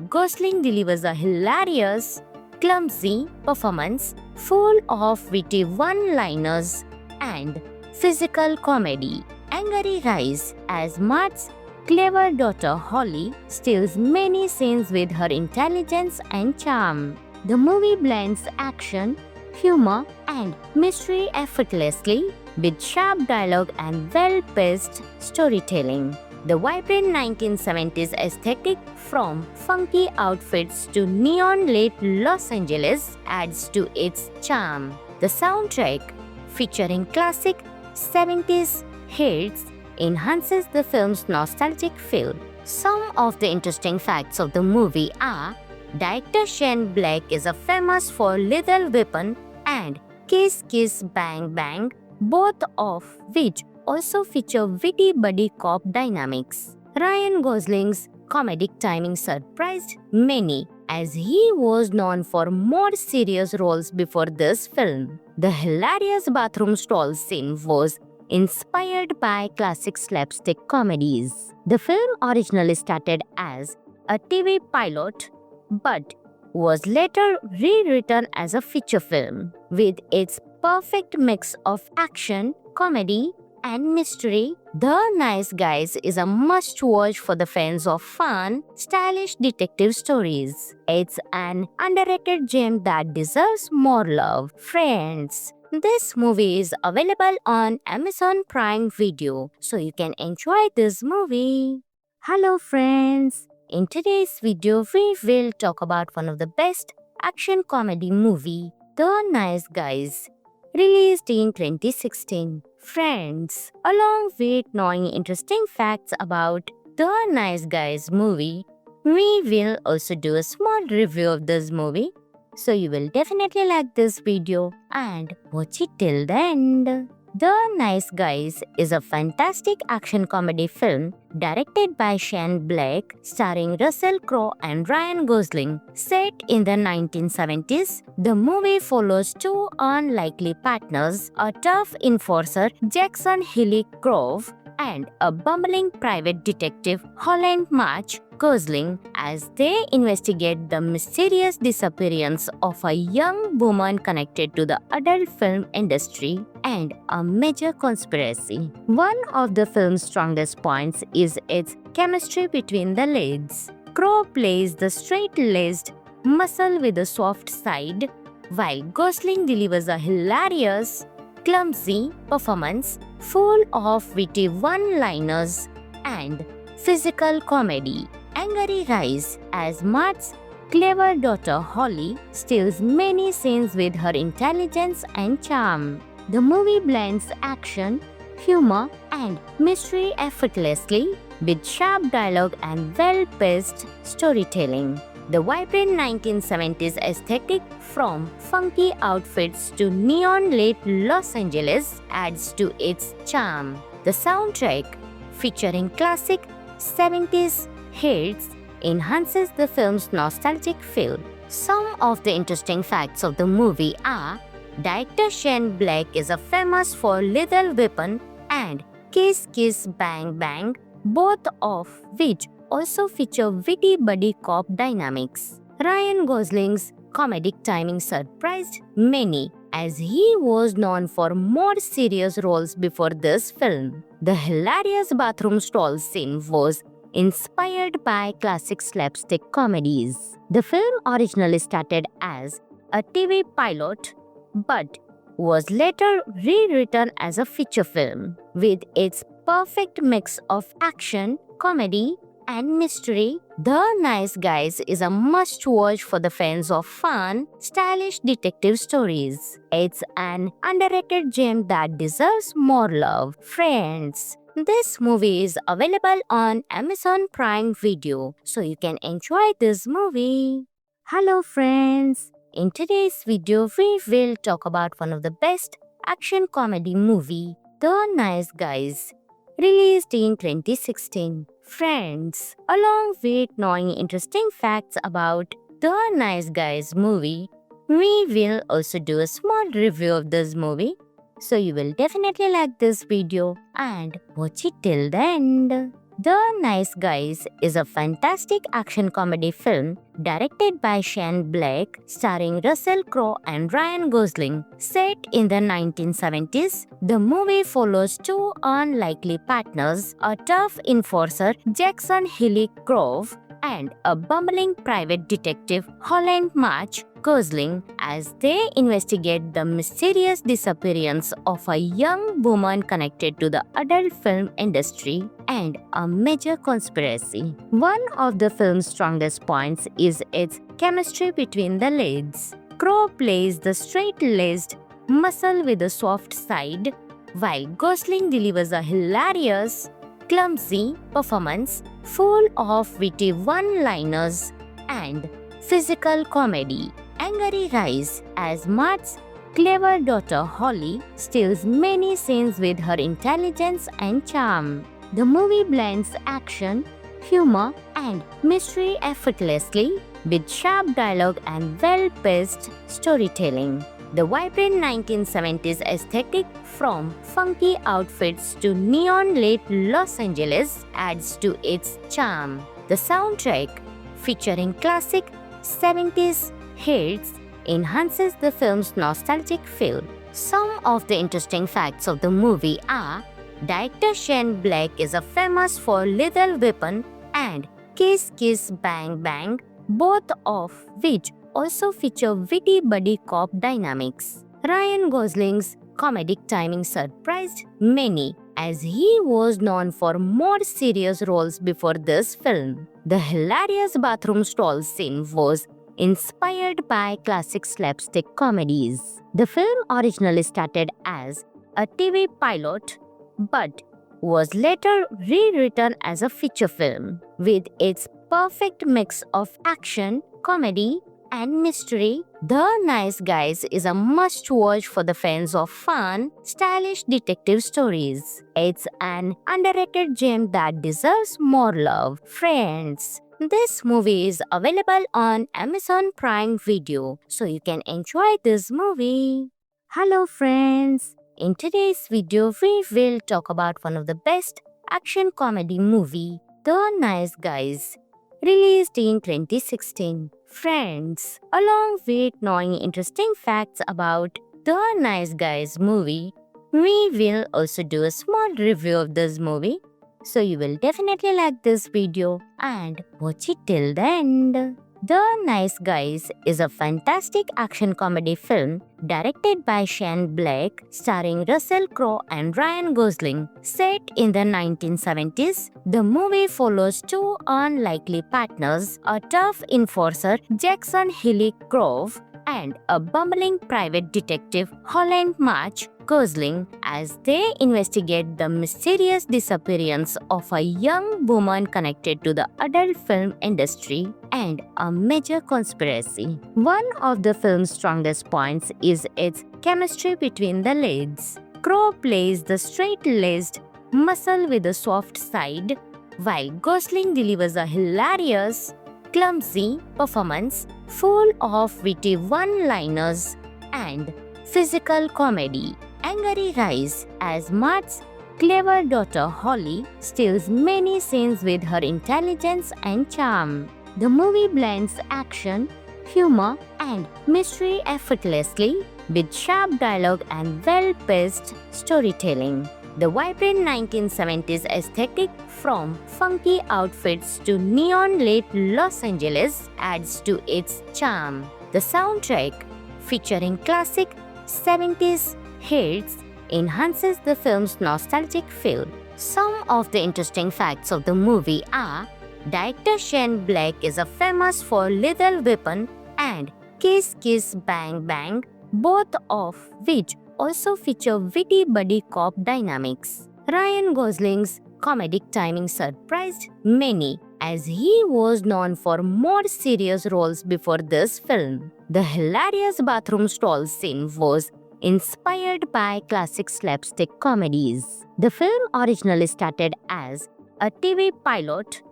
Gosling delivers a hilarious, clumsy performance full of witty one-liners and physical comedy. Angry Rise, as Mart's clever daughter Holly steals many scenes with her intelligence and charm. The movie blends action, humor, and mystery effortlessly, with sharp dialogue and well-paced storytelling. The vibrant 1970s aesthetic, from funky outfits to neon-lit Los Angeles, adds to its charm. The soundtrack, featuring classic 70s hits, enhances the film's nostalgic feel. Some of the interesting facts of the movie are: director Shane Black is famous for Lethal Weapon and Kiss Kiss Bang Bang, both of which also feature witty buddy cop dynamics. Ryan Gosling's comedic timing surprised many, as he was known for more serious roles before this film. The hilarious bathroom stall scene was inspired by classic slapstick comedies. The film originally started as a TV pilot, but was later rewritten as a feature film. With its perfect mix of action, comedy, and mystery, The Nice Guys is a must-watch for the fans of fun, stylish detective stories. It's an underrated gem that deserves more love. Friends, this movie is available on Amazon Prime Video, so you can enjoy this movie. Hello friends! In today's video, we will talk about one of the best action comedy movie, The Nice Guys, released in 2016. Friends, along with knowing interesting facts about The Nice Guys movie, we will also do a small review of this movie. So you will definitely like this video and watch it till the end. The Nice Guys is a fantastic action comedy film directed by Shane Black, starring Russell Crowe and Ryan Gosling. Set in the 1970s, the movie follows two unlikely partners, a tough enforcer, Jackson Hilly Grove, and a bumbling private detective, Holland March Gosling, as they investigate the mysterious disappearance of a young woman connected to the adult film industry and a major conspiracy. One of the film's strongest points is its chemistry between the leads. Crowe plays the straight-laced muscle with a soft side, while Gosling delivers a hilarious, clumsy performance full of witty one-liners and physical comedy. Angry Rise, as Mart's clever daughter Holly steals many scenes with her intelligence and charm. The movie blends action, humor, and mystery effortlessly, with sharp dialogue and well-paced storytelling. The vibrant 1970s aesthetic, from funky outfits to neon-lit Los Angeles, adds to its charm. The soundtrack, featuring classic 70s hits, enhances the film's nostalgic feel. Some of the interesting facts of the movie are: director Shane Black is famous for Lethal Weapon and Kiss Kiss Bang Bang, both of which also feature witty buddy cop dynamics. Ryan Gosling's comedic timing surprised many, as he was known for more serious roles before this film. The hilarious bathroom stall scene was inspired by classic slapstick comedies. The film originally started as a TV pilot, but was later rewritten as a feature film. With its perfect mix of action, comedy, and mystery, The Nice Guys is a must-watch for the fans of fun, stylish detective stories. It's an underrated gem that deserves more love. Friends, this movie is available on Amazon Prime Video, so you can enjoy this movie. Hello friends, in today's video we will talk about one of the best action comedy movie, The Nice Guys, released in 2016. Friends, along with knowing interesting facts about The Nice Guys movie, we will also do a small review of this movie. So you will definitely like this video and watch it till the end. The Nice Guys is a fantastic action comedy film directed by Shane Black, starring Russell Crowe and Ryan Gosling. Set in the 1970s, the movie follows two unlikely partners, a tough enforcer, Jackson Hilly Grove, and a bumbling private detective, Holland March Gosling, as they investigate the mysterious disappearance of a young woman connected to the adult film industry and a major conspiracy. One of the film's strongest points is its chemistry between the leads. Crowe plays the straight-laced muscle with a soft side, while Gosling delivers a hilarious, clumsy performance full of witty one-liners and physical comedy. Angry Rise, as Mart's clever daughter Holly steals many scenes with her intelligence and charm. The movie blends action, humor, and mystery effortlessly, with sharp dialogue and well-paced storytelling. The vibrant 1970s aesthetic, from funky outfits to neon-lit Los Angeles, adds to its charm. The soundtrack, featuring classic 70s hits, enhances the film's nostalgic feel. Some of the interesting facts of the movie are: director Shane Black is famous for Lethal Weapon and Kiss Kiss Bang Bang, both of which also feature witty buddy cop dynamics. Ryan Gosling's comedic timing surprised many, as he was known for more serious roles before this film. The hilarious bathroom stall scene was inspired by classic slapstick comedies. The film originally started as a TV pilot, but was later rewritten as a feature film. With its perfect mix of action, comedy, and mystery, The Nice Guys is a must-watch for the fans of fun, stylish detective stories. It's an underrated gem that deserves more love. Friends, this movie is available on Amazon Prime Video, so you can enjoy this movie. Hello friends, in today's video we will talk about one of the best action comedy movie, The Nice Guys, released in 2016. Friends, along with knowing interesting facts about The Nice Guys movie, we will also do a small review of this movie. So you will definitely like this video and watch it till the end. The Nice Guys is a fantastic action comedy film directed by Shane Black, starring Russell Crowe and Ryan Gosling. Set in the 1970s, the movie follows two unlikely partners, a tough enforcer, Jackson Hilly Grove, and a bumbling private detective, Holland March Gosling, as they investigate the mysterious disappearance of a young woman connected to the adult film industry and a major conspiracy. One of the film's strongest points is its chemistry between the leads. Crowe plays the straight-laced muscle with a soft side, while Gosling delivers a hilarious, clumsy performance full of witty one-liners and physical comedy. Angry Rise, as Mart's clever daughter Holly steals many scenes with her intelligence and charm. The movie blends action, humor, and mystery effortlessly, with sharp dialogue and well-paced storytelling. The vibrant 1970s aesthetic, from funky outfits to neon-lit Los Angeles, adds to its charm. The soundtrack, featuring classic 70s hits, enhances the film's nostalgic feel. Some of the interesting facts of the movie are: Director Shane Black is famous for Lethal Weapon and Kiss Kiss Bang Bang, both of which also feature witty buddy cop dynamics. Ryan Gosling's comedic timing surprised many, as he was known for more serious roles before this film. The hilarious bathroom stall scene was inspired by classic slapstick comedies. The film originally started as a TV pilot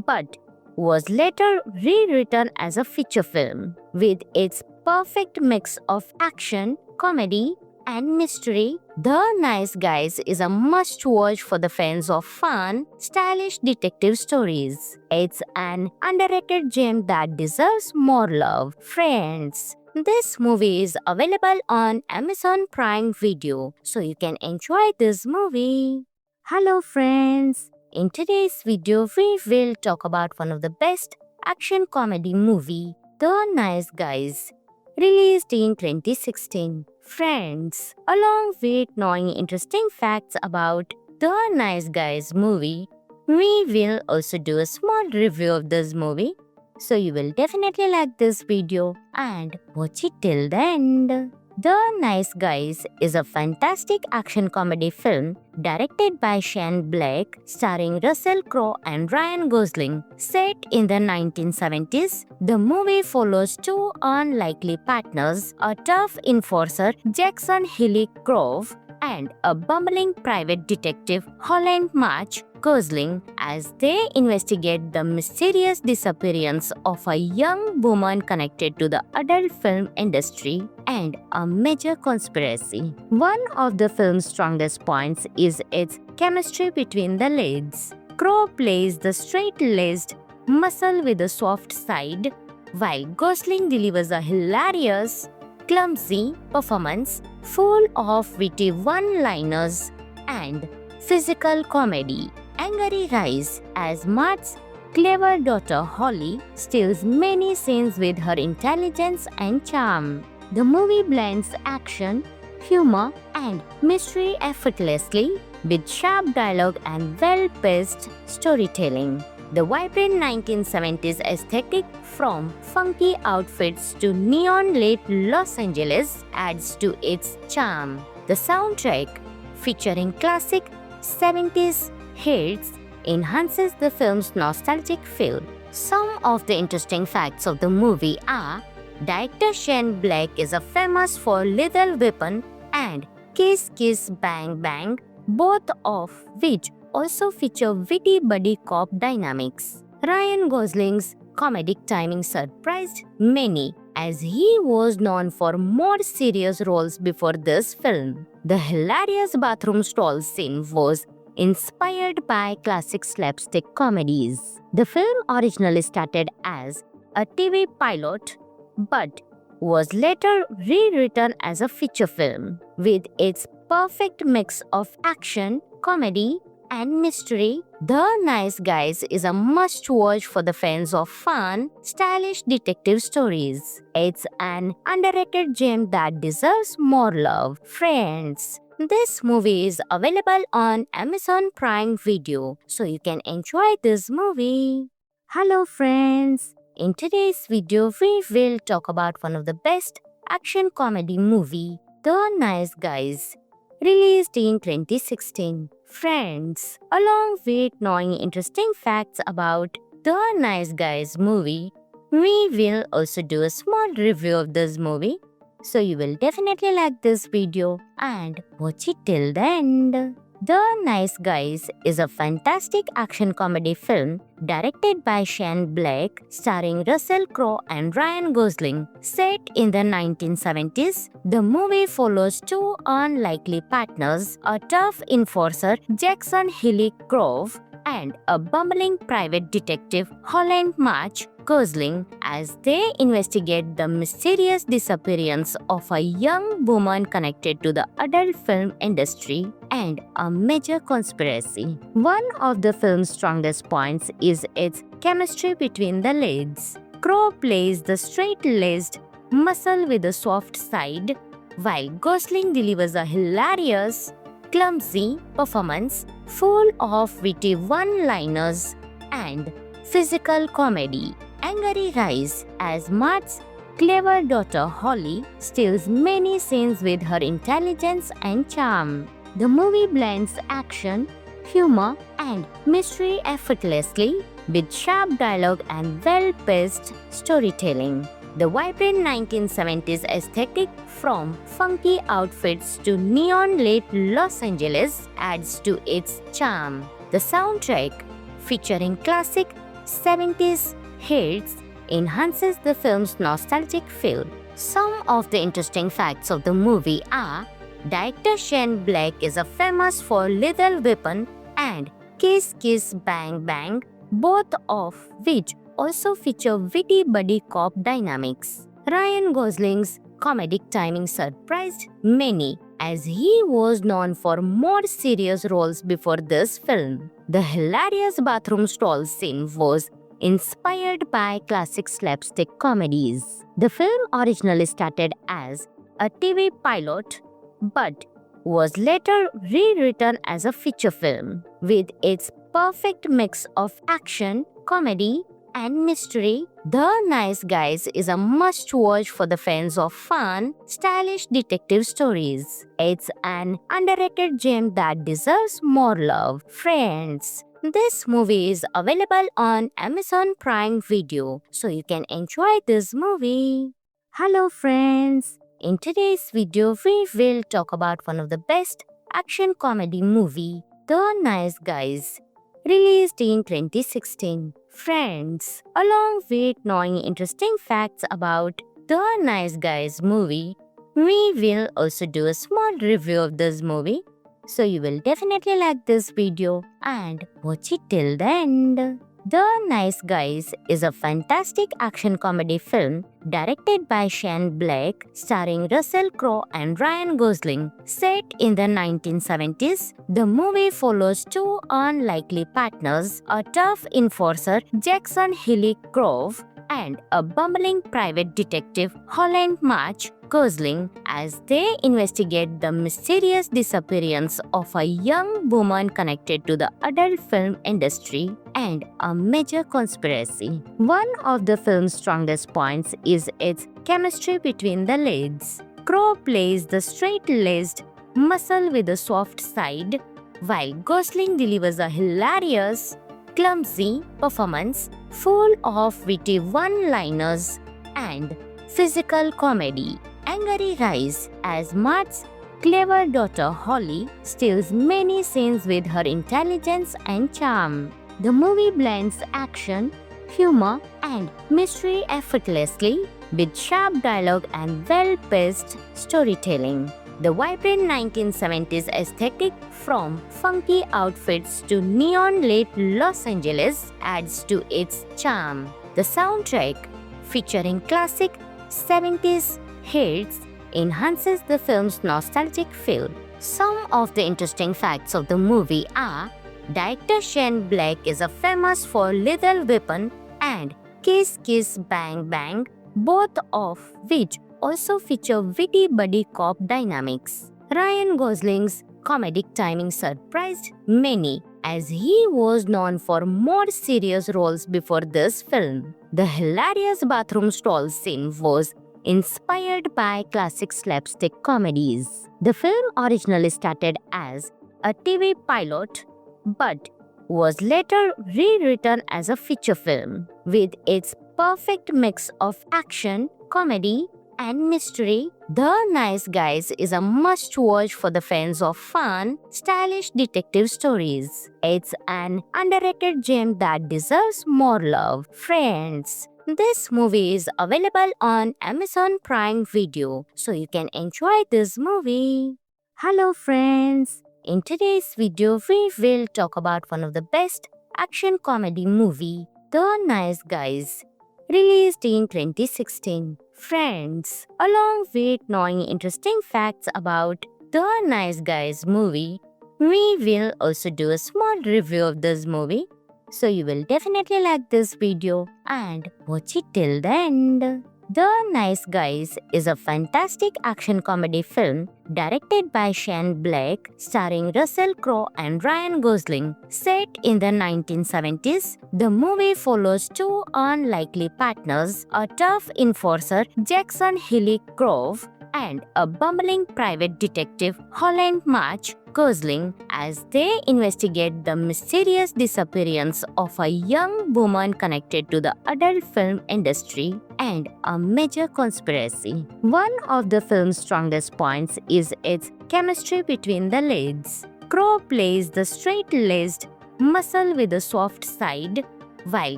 but was later rewritten as a feature film. With its perfect mix of action, comedy, and mystery, The Nice Guys is a must-watch for the fans of fun, stylish detective stories. It's an underrated gem that deserves more love. Friends, this movie is available on Amazon Prime Video, so you can enjoy this movie. Hello friends! In today's video, we will talk about one of the best action comedy movie, The Nice Guys, released in 2016. Friends, along with knowing interesting facts about The Nice Guys movie, we will also do a small review of this movie. So you will definitely like this video and watch it till the end. The Nice Guys is a fantastic action comedy film directed by Shane Black, starring Russell Crowe and Ryan Gosling. Set in the 1970s, the movie follows two unlikely partners, a tough enforcer, Jackson Hilly Grove, and a bumbling private detective, Holland March Gosling, as they investigate the mysterious disappearance of a young woman connected to the adult film industry and a major conspiracy. One of the film's strongest points is its chemistry between the leads. Crowe plays the straight-laced muscle with a soft side, while Gosling delivers a hilarious, clumsy performance full of witty one-liners and physical comedy. Anger rise as Mart's clever daughter Holly steals many scenes with her intelligence and charm. The movie blends action, humor, and mystery effortlessly with sharp dialogue and well-paced storytelling. The vibrant 1970s aesthetic, from funky outfits to neon-lit Los Angeles, adds to its charm. The soundtrack, featuring classic 70s hits, enhances the film's nostalgic feel. Some of the interesting facts of the movie are: director Shane Black is famous for Lethal Weapon and Kiss Kiss Bang Bang, both of which also feature witty buddy cop dynamics. Ryan Gosling's comedic timing surprised many, as he was known for more serious roles before this film. The hilarious bathroom stall scene was inspired by classic slapstick comedies. The film originally started as a TV pilot but was later rewritten as a feature film. With its perfect mix of action, comedy, and mystery, The Nice Guys is a must-watch for the fans of fun, stylish detective stories. It's an underrated gem that deserves more love. Friends, this movie is available on Amazon Prime Video, so you can enjoy this movie. Hello friends! In today's video, we will talk about one of the best action comedy movie, The Nice Guys, released in 2016. Friends, along with knowing interesting facts about The Nice Guys movie, we will also do a small review of this movie. So you will definitely like this video and watch it till the end. The Nice Guys is a fantastic action comedy film directed by Shane Black, starring Russell Crowe and Ryan Gosling. Set in the 1970s, the movie follows two unlikely partners, a tough enforcer, Jackson Hilly Grove, and a bumbling private detective, Holland March Gosling, as they investigate the mysterious disappearance of a young woman connected to the adult film industry and a major conspiracy. One of the film's strongest points is its chemistry between the leads. Crowe plays the straight-laced muscle with a soft side, while Gosling delivers a hilarious, clumsy performance full of witty one-liners and physical comedy. Angry Rise, as Mart's clever daughter Holly steals many scenes with her intelligence and charm. The movie blends action, humor, and mystery effortlessly with sharp dialogue and well-paced storytelling. The vibrant 1970s aesthetic, from funky outfits to neon-lit Los Angeles, adds to its charm. The soundtrack, featuring classic 70s hits, enhances the film's nostalgic feel. Some of the interesting facts of the movie are: director Shane Black is famous for Lethal Weapon and Kiss Kiss Bang Bang, both of which also feature witty buddy cop dynamics. Ryan Gosling's comedic timing surprised many, as he was known for more serious roles before this film. The hilarious bathroom stall scene was inspired by classic slapstick comedies. The film originally started as a TV pilot, but was later rewritten as a feature film. With its perfect mix of action, comedy, and mystery, The Nice Guys is a must-watch for the fans of fun, stylish detective stories. It's an underrated gem that deserves more love. Friends, this movie is available on Amazon Prime Video, so you can enjoy this movie. Hello friends, in today's video we will talk about one of the best action comedy movie, The Nice Guys, released in 2016. Friends, along with knowing interesting facts about The Nice Guys movie, we will also do a small review of this movie. So you will definitely like this video and watch it till the end. The Nice Guys is a fantastic action comedy film directed by Shane Black, starring Russell Crowe and Ryan Gosling. Set in the 1970s, the movie follows two unlikely partners, a tough enforcer, Jackson Hilly Grove, and a bumbling private detective, Holland March Gosling, as they investigate the mysterious disappearance of a young woman connected to the adult film industry and a major conspiracy. One of the film's strongest points is its chemistry between the leads. Crowe plays the straight-laced muscle with a soft side, while Gosling delivers a hilarious, clumsy performance full of witty one-liners and physical comedy. Angry Rise, as Mart's clever daughter Holly steals many scenes with her intelligence and charm. The movie blends action, humor, and mystery effortlessly with sharp dialogue and well-paced storytelling. The vibrant 1970s aesthetic, from funky outfits to neon-lit Los Angeles, adds to its charm. The soundtrack, featuring classic 70s hits, enhances the film's nostalgic feel. Some of the interesting facts of the movie are: director Shane Black is famous for Lethal Weapon and Kiss Kiss Bang Bang, both of which also feature witty buddy cop dynamics. Ryan Gosling's comedic timing surprised many, as he was known for more serious roles before this film. The hilarious bathroom stall scene was inspired by classic slapstick comedies. The film originally started as a TV pilot, but was later rewritten as a feature film. With its perfect mix of action, comedy, and mystery, The Nice Guys is a must-watch for the fans of fun, stylish detective stories. It's an underrated gem that deserves more love. Friends, this movie is available on Amazon Prime Video, so you can enjoy this movie. Hello friends, in today's video we will talk about one of the best action comedy movie, The Nice Guys, released in 2016. Friends, along with knowing interesting facts about The Nice Guys movie, we will also do a small review of this movie. So you will definitely like this video and watch it till the end. The Nice Guys is a fantastic action comedy film directed by Shane Black, starring Russell Crowe and Ryan Gosling. Set in the 1970s, the movie follows two unlikely partners, a tough enforcer, Jackson Hilly Grove, and a bumbling private detective, Holland March Gosling, as they investigate the mysterious disappearance of a young woman connected to the adult film industry and a major conspiracy. One of the film's strongest points is its chemistry between the leads. Crowe plays the straight-laced muscle with a soft side, while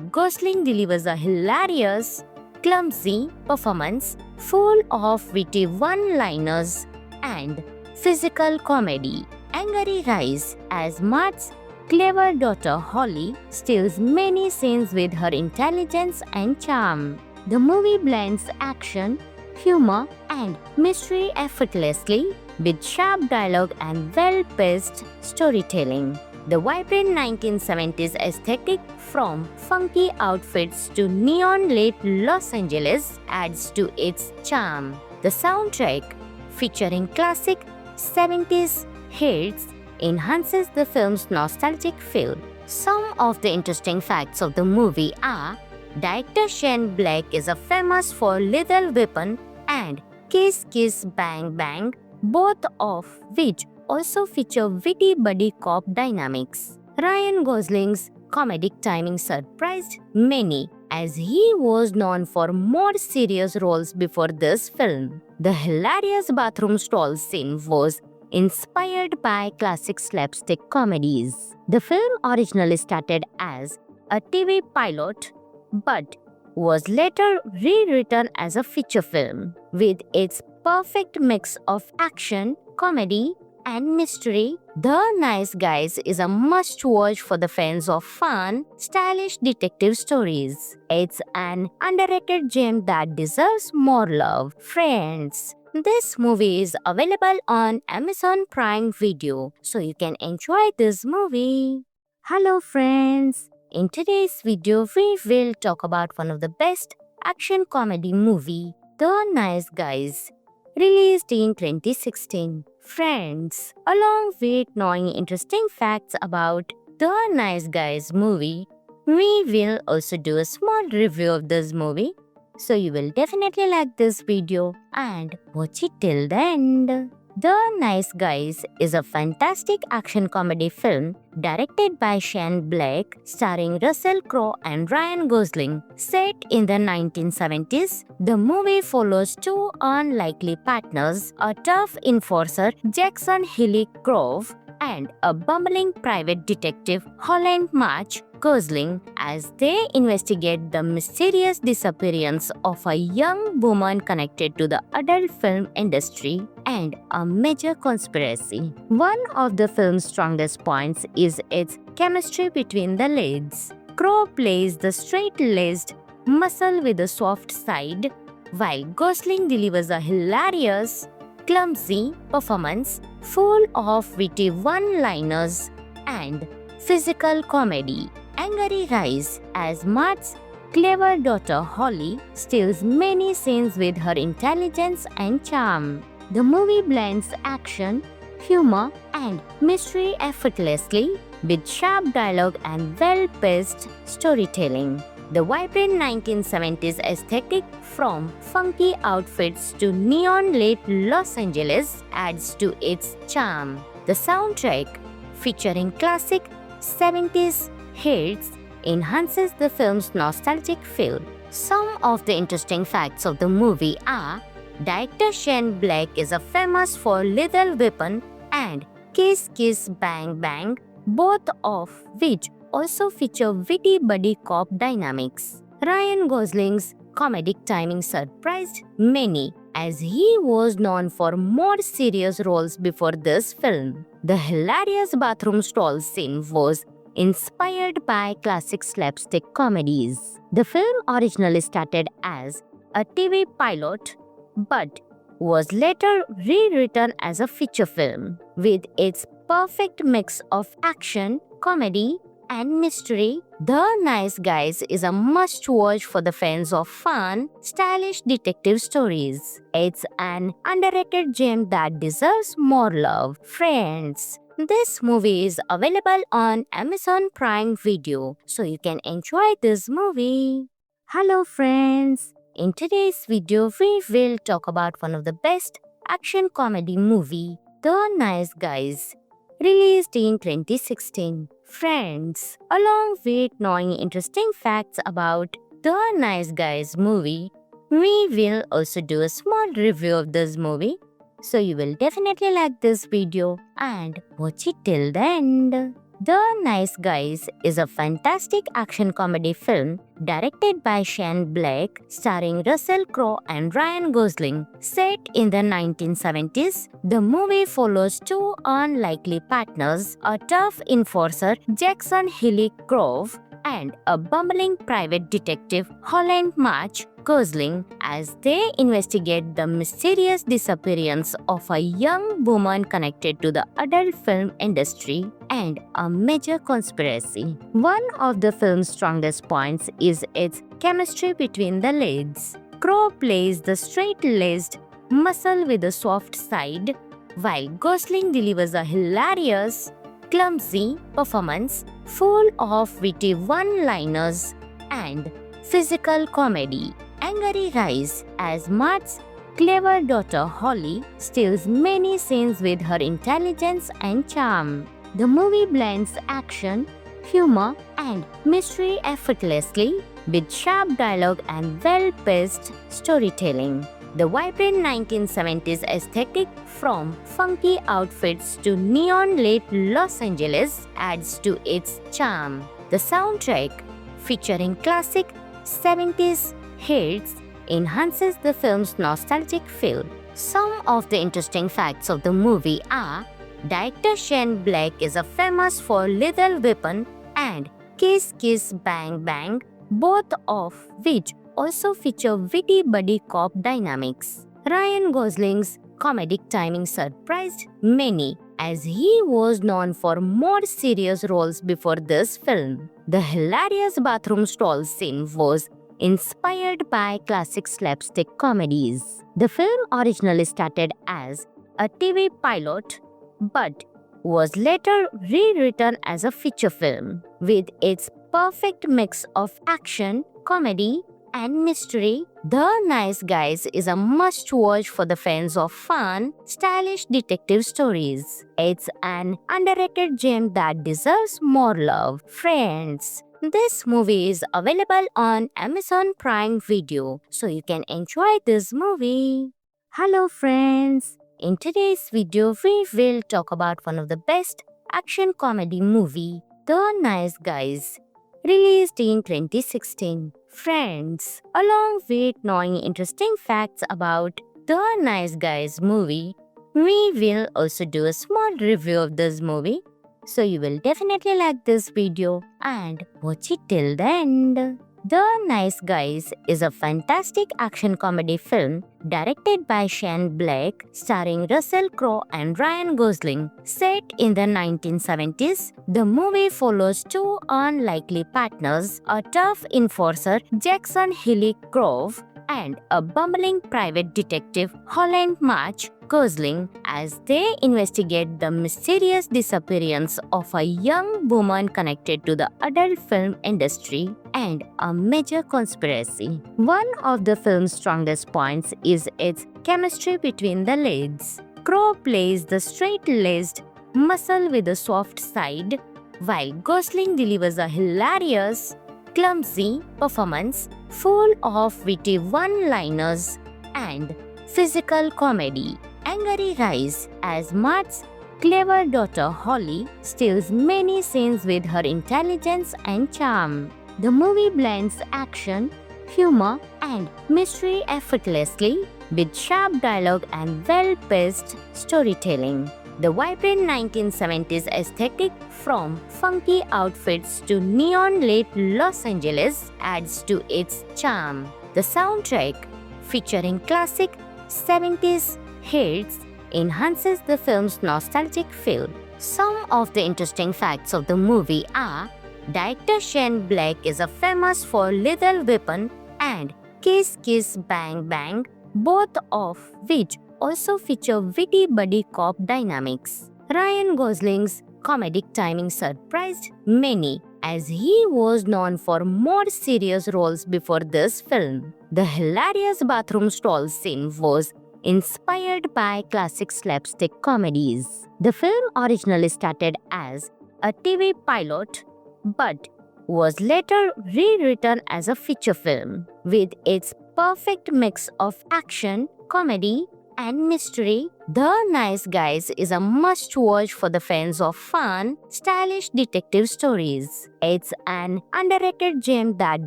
Gosling delivers a hilarious, clumsy performance full of witty one-liners and physical comedy. Angry Rise, as Mart's clever daughter Holly steals many scenes with her intelligence and charm. The movie blends action, humor, and mystery effortlessly with sharp dialogue and well-paced storytelling. The vibrant 1970s aesthetic, from funky outfits to neon-lit Los Angeles, adds to its charm. The soundtrack, featuring classic 70s hits, enhances the film's nostalgic feel. Some of the interesting facts of the movie are: director Shane Black is famous for Lethal Weapon and Kiss Kiss Bang Bang, both of which also feature witty buddy cop dynamics. Ryan Gosling's comedic timing surprised many, as he was known for more serious roles before this film. The hilarious bathroom stall scene was inspired by classic slapstick comedies. The film originally started as a TV pilot, but was later rewritten as a feature film. With its perfect mix of action, comedy, and mystery, The Nice Guys is a must-watch for the fans of fun, stylish detective stories. It's an underrated gem that deserves more love. Friends, this movie is available on Amazon Prime Video, so you can enjoy this movie. Hello friends! In today's video, we will talk about one of the best action comedy movie, The Nice Guys, released in 2016. Friends, along with knowing interesting facts about The Nice Guys movie, we will also do a small review of this movie. So you will definitely like this video and watch it till the end. The Nice Guys is a fantastic action comedy film directed by Shane Black, starring Russell Crowe and Ryan Gosling. Set in the 1970s, the movie follows two unlikely partners, a tough enforcer, Jackson Hilly Grove, and a bumbling private detective, Holland March Gosling, as they investigate the mysterious disappearance of a young woman connected to the adult film industry and a major conspiracy. One of the film's strongest points is its chemistry between the leads. Crowe plays the straight-laced muscle with a soft side, while Gosling delivers a hilarious, clumsy performance full of witty one-liners and physical comedy. Angry Rise, as Mart's clever daughter Holly steals many scenes with her intelligence and charm. The movie blends action, humor, and mystery effortlessly with sharp dialogue and well-paced storytelling. The vibrant 1970s aesthetic, from funky outfits to neon-lit Los Angeles, adds to its charm. The soundtrack, featuring classic 70s hits, enhances the film's nostalgic feel. Some of the interesting facts of the movie are: director Shane Black is famous for Lethal Weapon and Kiss Kiss Bang Bang, both of which also feature witty buddy cop dynamics. Ryan Gosling's comedic timing surprised many, as he was known for more serious roles before this film. The hilarious bathroom stall scene was inspired by classic slapstick comedies. The film originally started as a TV pilot, but was later rewritten as a feature film. With its perfect mix of action, comedy, and mystery, The Nice Guys is a must-watch for the fans of fun, stylish detective stories. It's an underrated gem that deserves more love. Friends, this movie is available on Amazon Prime Video, so you can enjoy this movie. Hello friends, in today's video we will talk about one of the best action comedy movie, The Nice Guys, released in 2016. Friends, along with knowing interesting facts about The Nice Guys movie, we will also do a small review of this movie. So you will definitely like this video and watch it till the end. The Nice Guys is a fantastic action comedy film directed by Shane Black, starring Russell Crowe and Ryan Gosling. Set in the 1970s, the movie follows two unlikely partners, a tough enforcer, Jackson Hilly Grove, and a bumbling private detective, Holland March Gosling, as they investigate the mysterious disappearance of a young woman connected to the adult film industry and a major conspiracy. One of the film's strongest points is its chemistry between the leads. Crowe plays the straight-laced muscle with a soft side, while Gosling delivers a hilarious, clumsy performance full of witty one-liners and physical comedy. Angry Rise, as Mart's clever daughter Holly steals many scenes with her intelligence and charm. The movie blends action, humor, and mystery effortlessly with sharp dialogue and well-paced storytelling. The vibrant 1970s aesthetic, from funky outfits to neon-lit Los Angeles, adds to its charm. The soundtrack, featuring classic 70s hits, enhances the film's nostalgic feel. Some of the interesting facts of the movie are: director Shane Black is famous for Lethal Weapon and Kiss Kiss Bang Bang, both of which also feature witty buddy cop dynamics. Ryan Gosling's comedic timing surprised many, as he was known for more serious roles before this film. The hilarious bathroom stall scene was inspired by classic slapstick comedies. The film originally started as a TV pilot, but was later rewritten as a feature film. With its perfect mix of action, comedy, and mystery, The Nice Guys is a must-watch for the fans of fun, stylish detective stories. It's an underrated gem that deserves more love. Friends, this movie is available on Amazon Prime Video, so you can enjoy this movie. Hello friends, in today's video we will talk about one of the best action comedy movie, The Nice Guys, released in 2016. Friends, along with knowing interesting facts about The Nice Guys movie, we will also do a small review of this movie. So you will definitely like this video and watch it till the end. The Nice Guys is a fantastic action comedy film directed by Shane Black, starring Russell Crowe and Ryan Gosling. Set in the 1970s, the movie follows two unlikely partners, a tough enforcer, Jackson Hilly Grove, and a bumbling private detective, Holland March Gosling, as they investigate the mysterious disappearance of a young woman connected to the adult film industry and a major conspiracy. One of the film's strongest points is its chemistry between the leads. Crowe plays the straight-laced muscle with a soft side, while Gosling delivers a hilarious, clumsy performance full of witty one-liners and physical comedy. Angry Rise, as Mart's clever daughter Holly steals many scenes with her intelligence and charm. The movie blends action, humor, and mystery effortlessly with sharp dialogue and well-paced storytelling. The vibrant 1970s aesthetic, from funky outfits to neon-lit Los Angeles, adds to its charm. The soundtrack, featuring classic 70s hits, enhances the film's nostalgic feel. Some of the interesting facts of the movie are: Director Shane Black is a famous for Lethal Weapon and Kiss Kiss Bang Bang, both of which also feature witty buddy cop dynamics. Ryan Gosling's comedic timing surprised many as he was known for more serious roles before this film. The hilarious bathroom stall scene was inspired by classic slapstick comedies. The film originally started as a TV pilot but was later rewritten as a feature film. With its perfect mix of action, comedy, and mystery, The Nice Guys is a must-watch for the fans of fun, stylish detective stories. It's an underrated gem that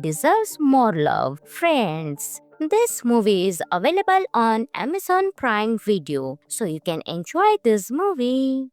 deserves more love. Friends, this movie is available on Amazon Prime Video, so you can enjoy this movie.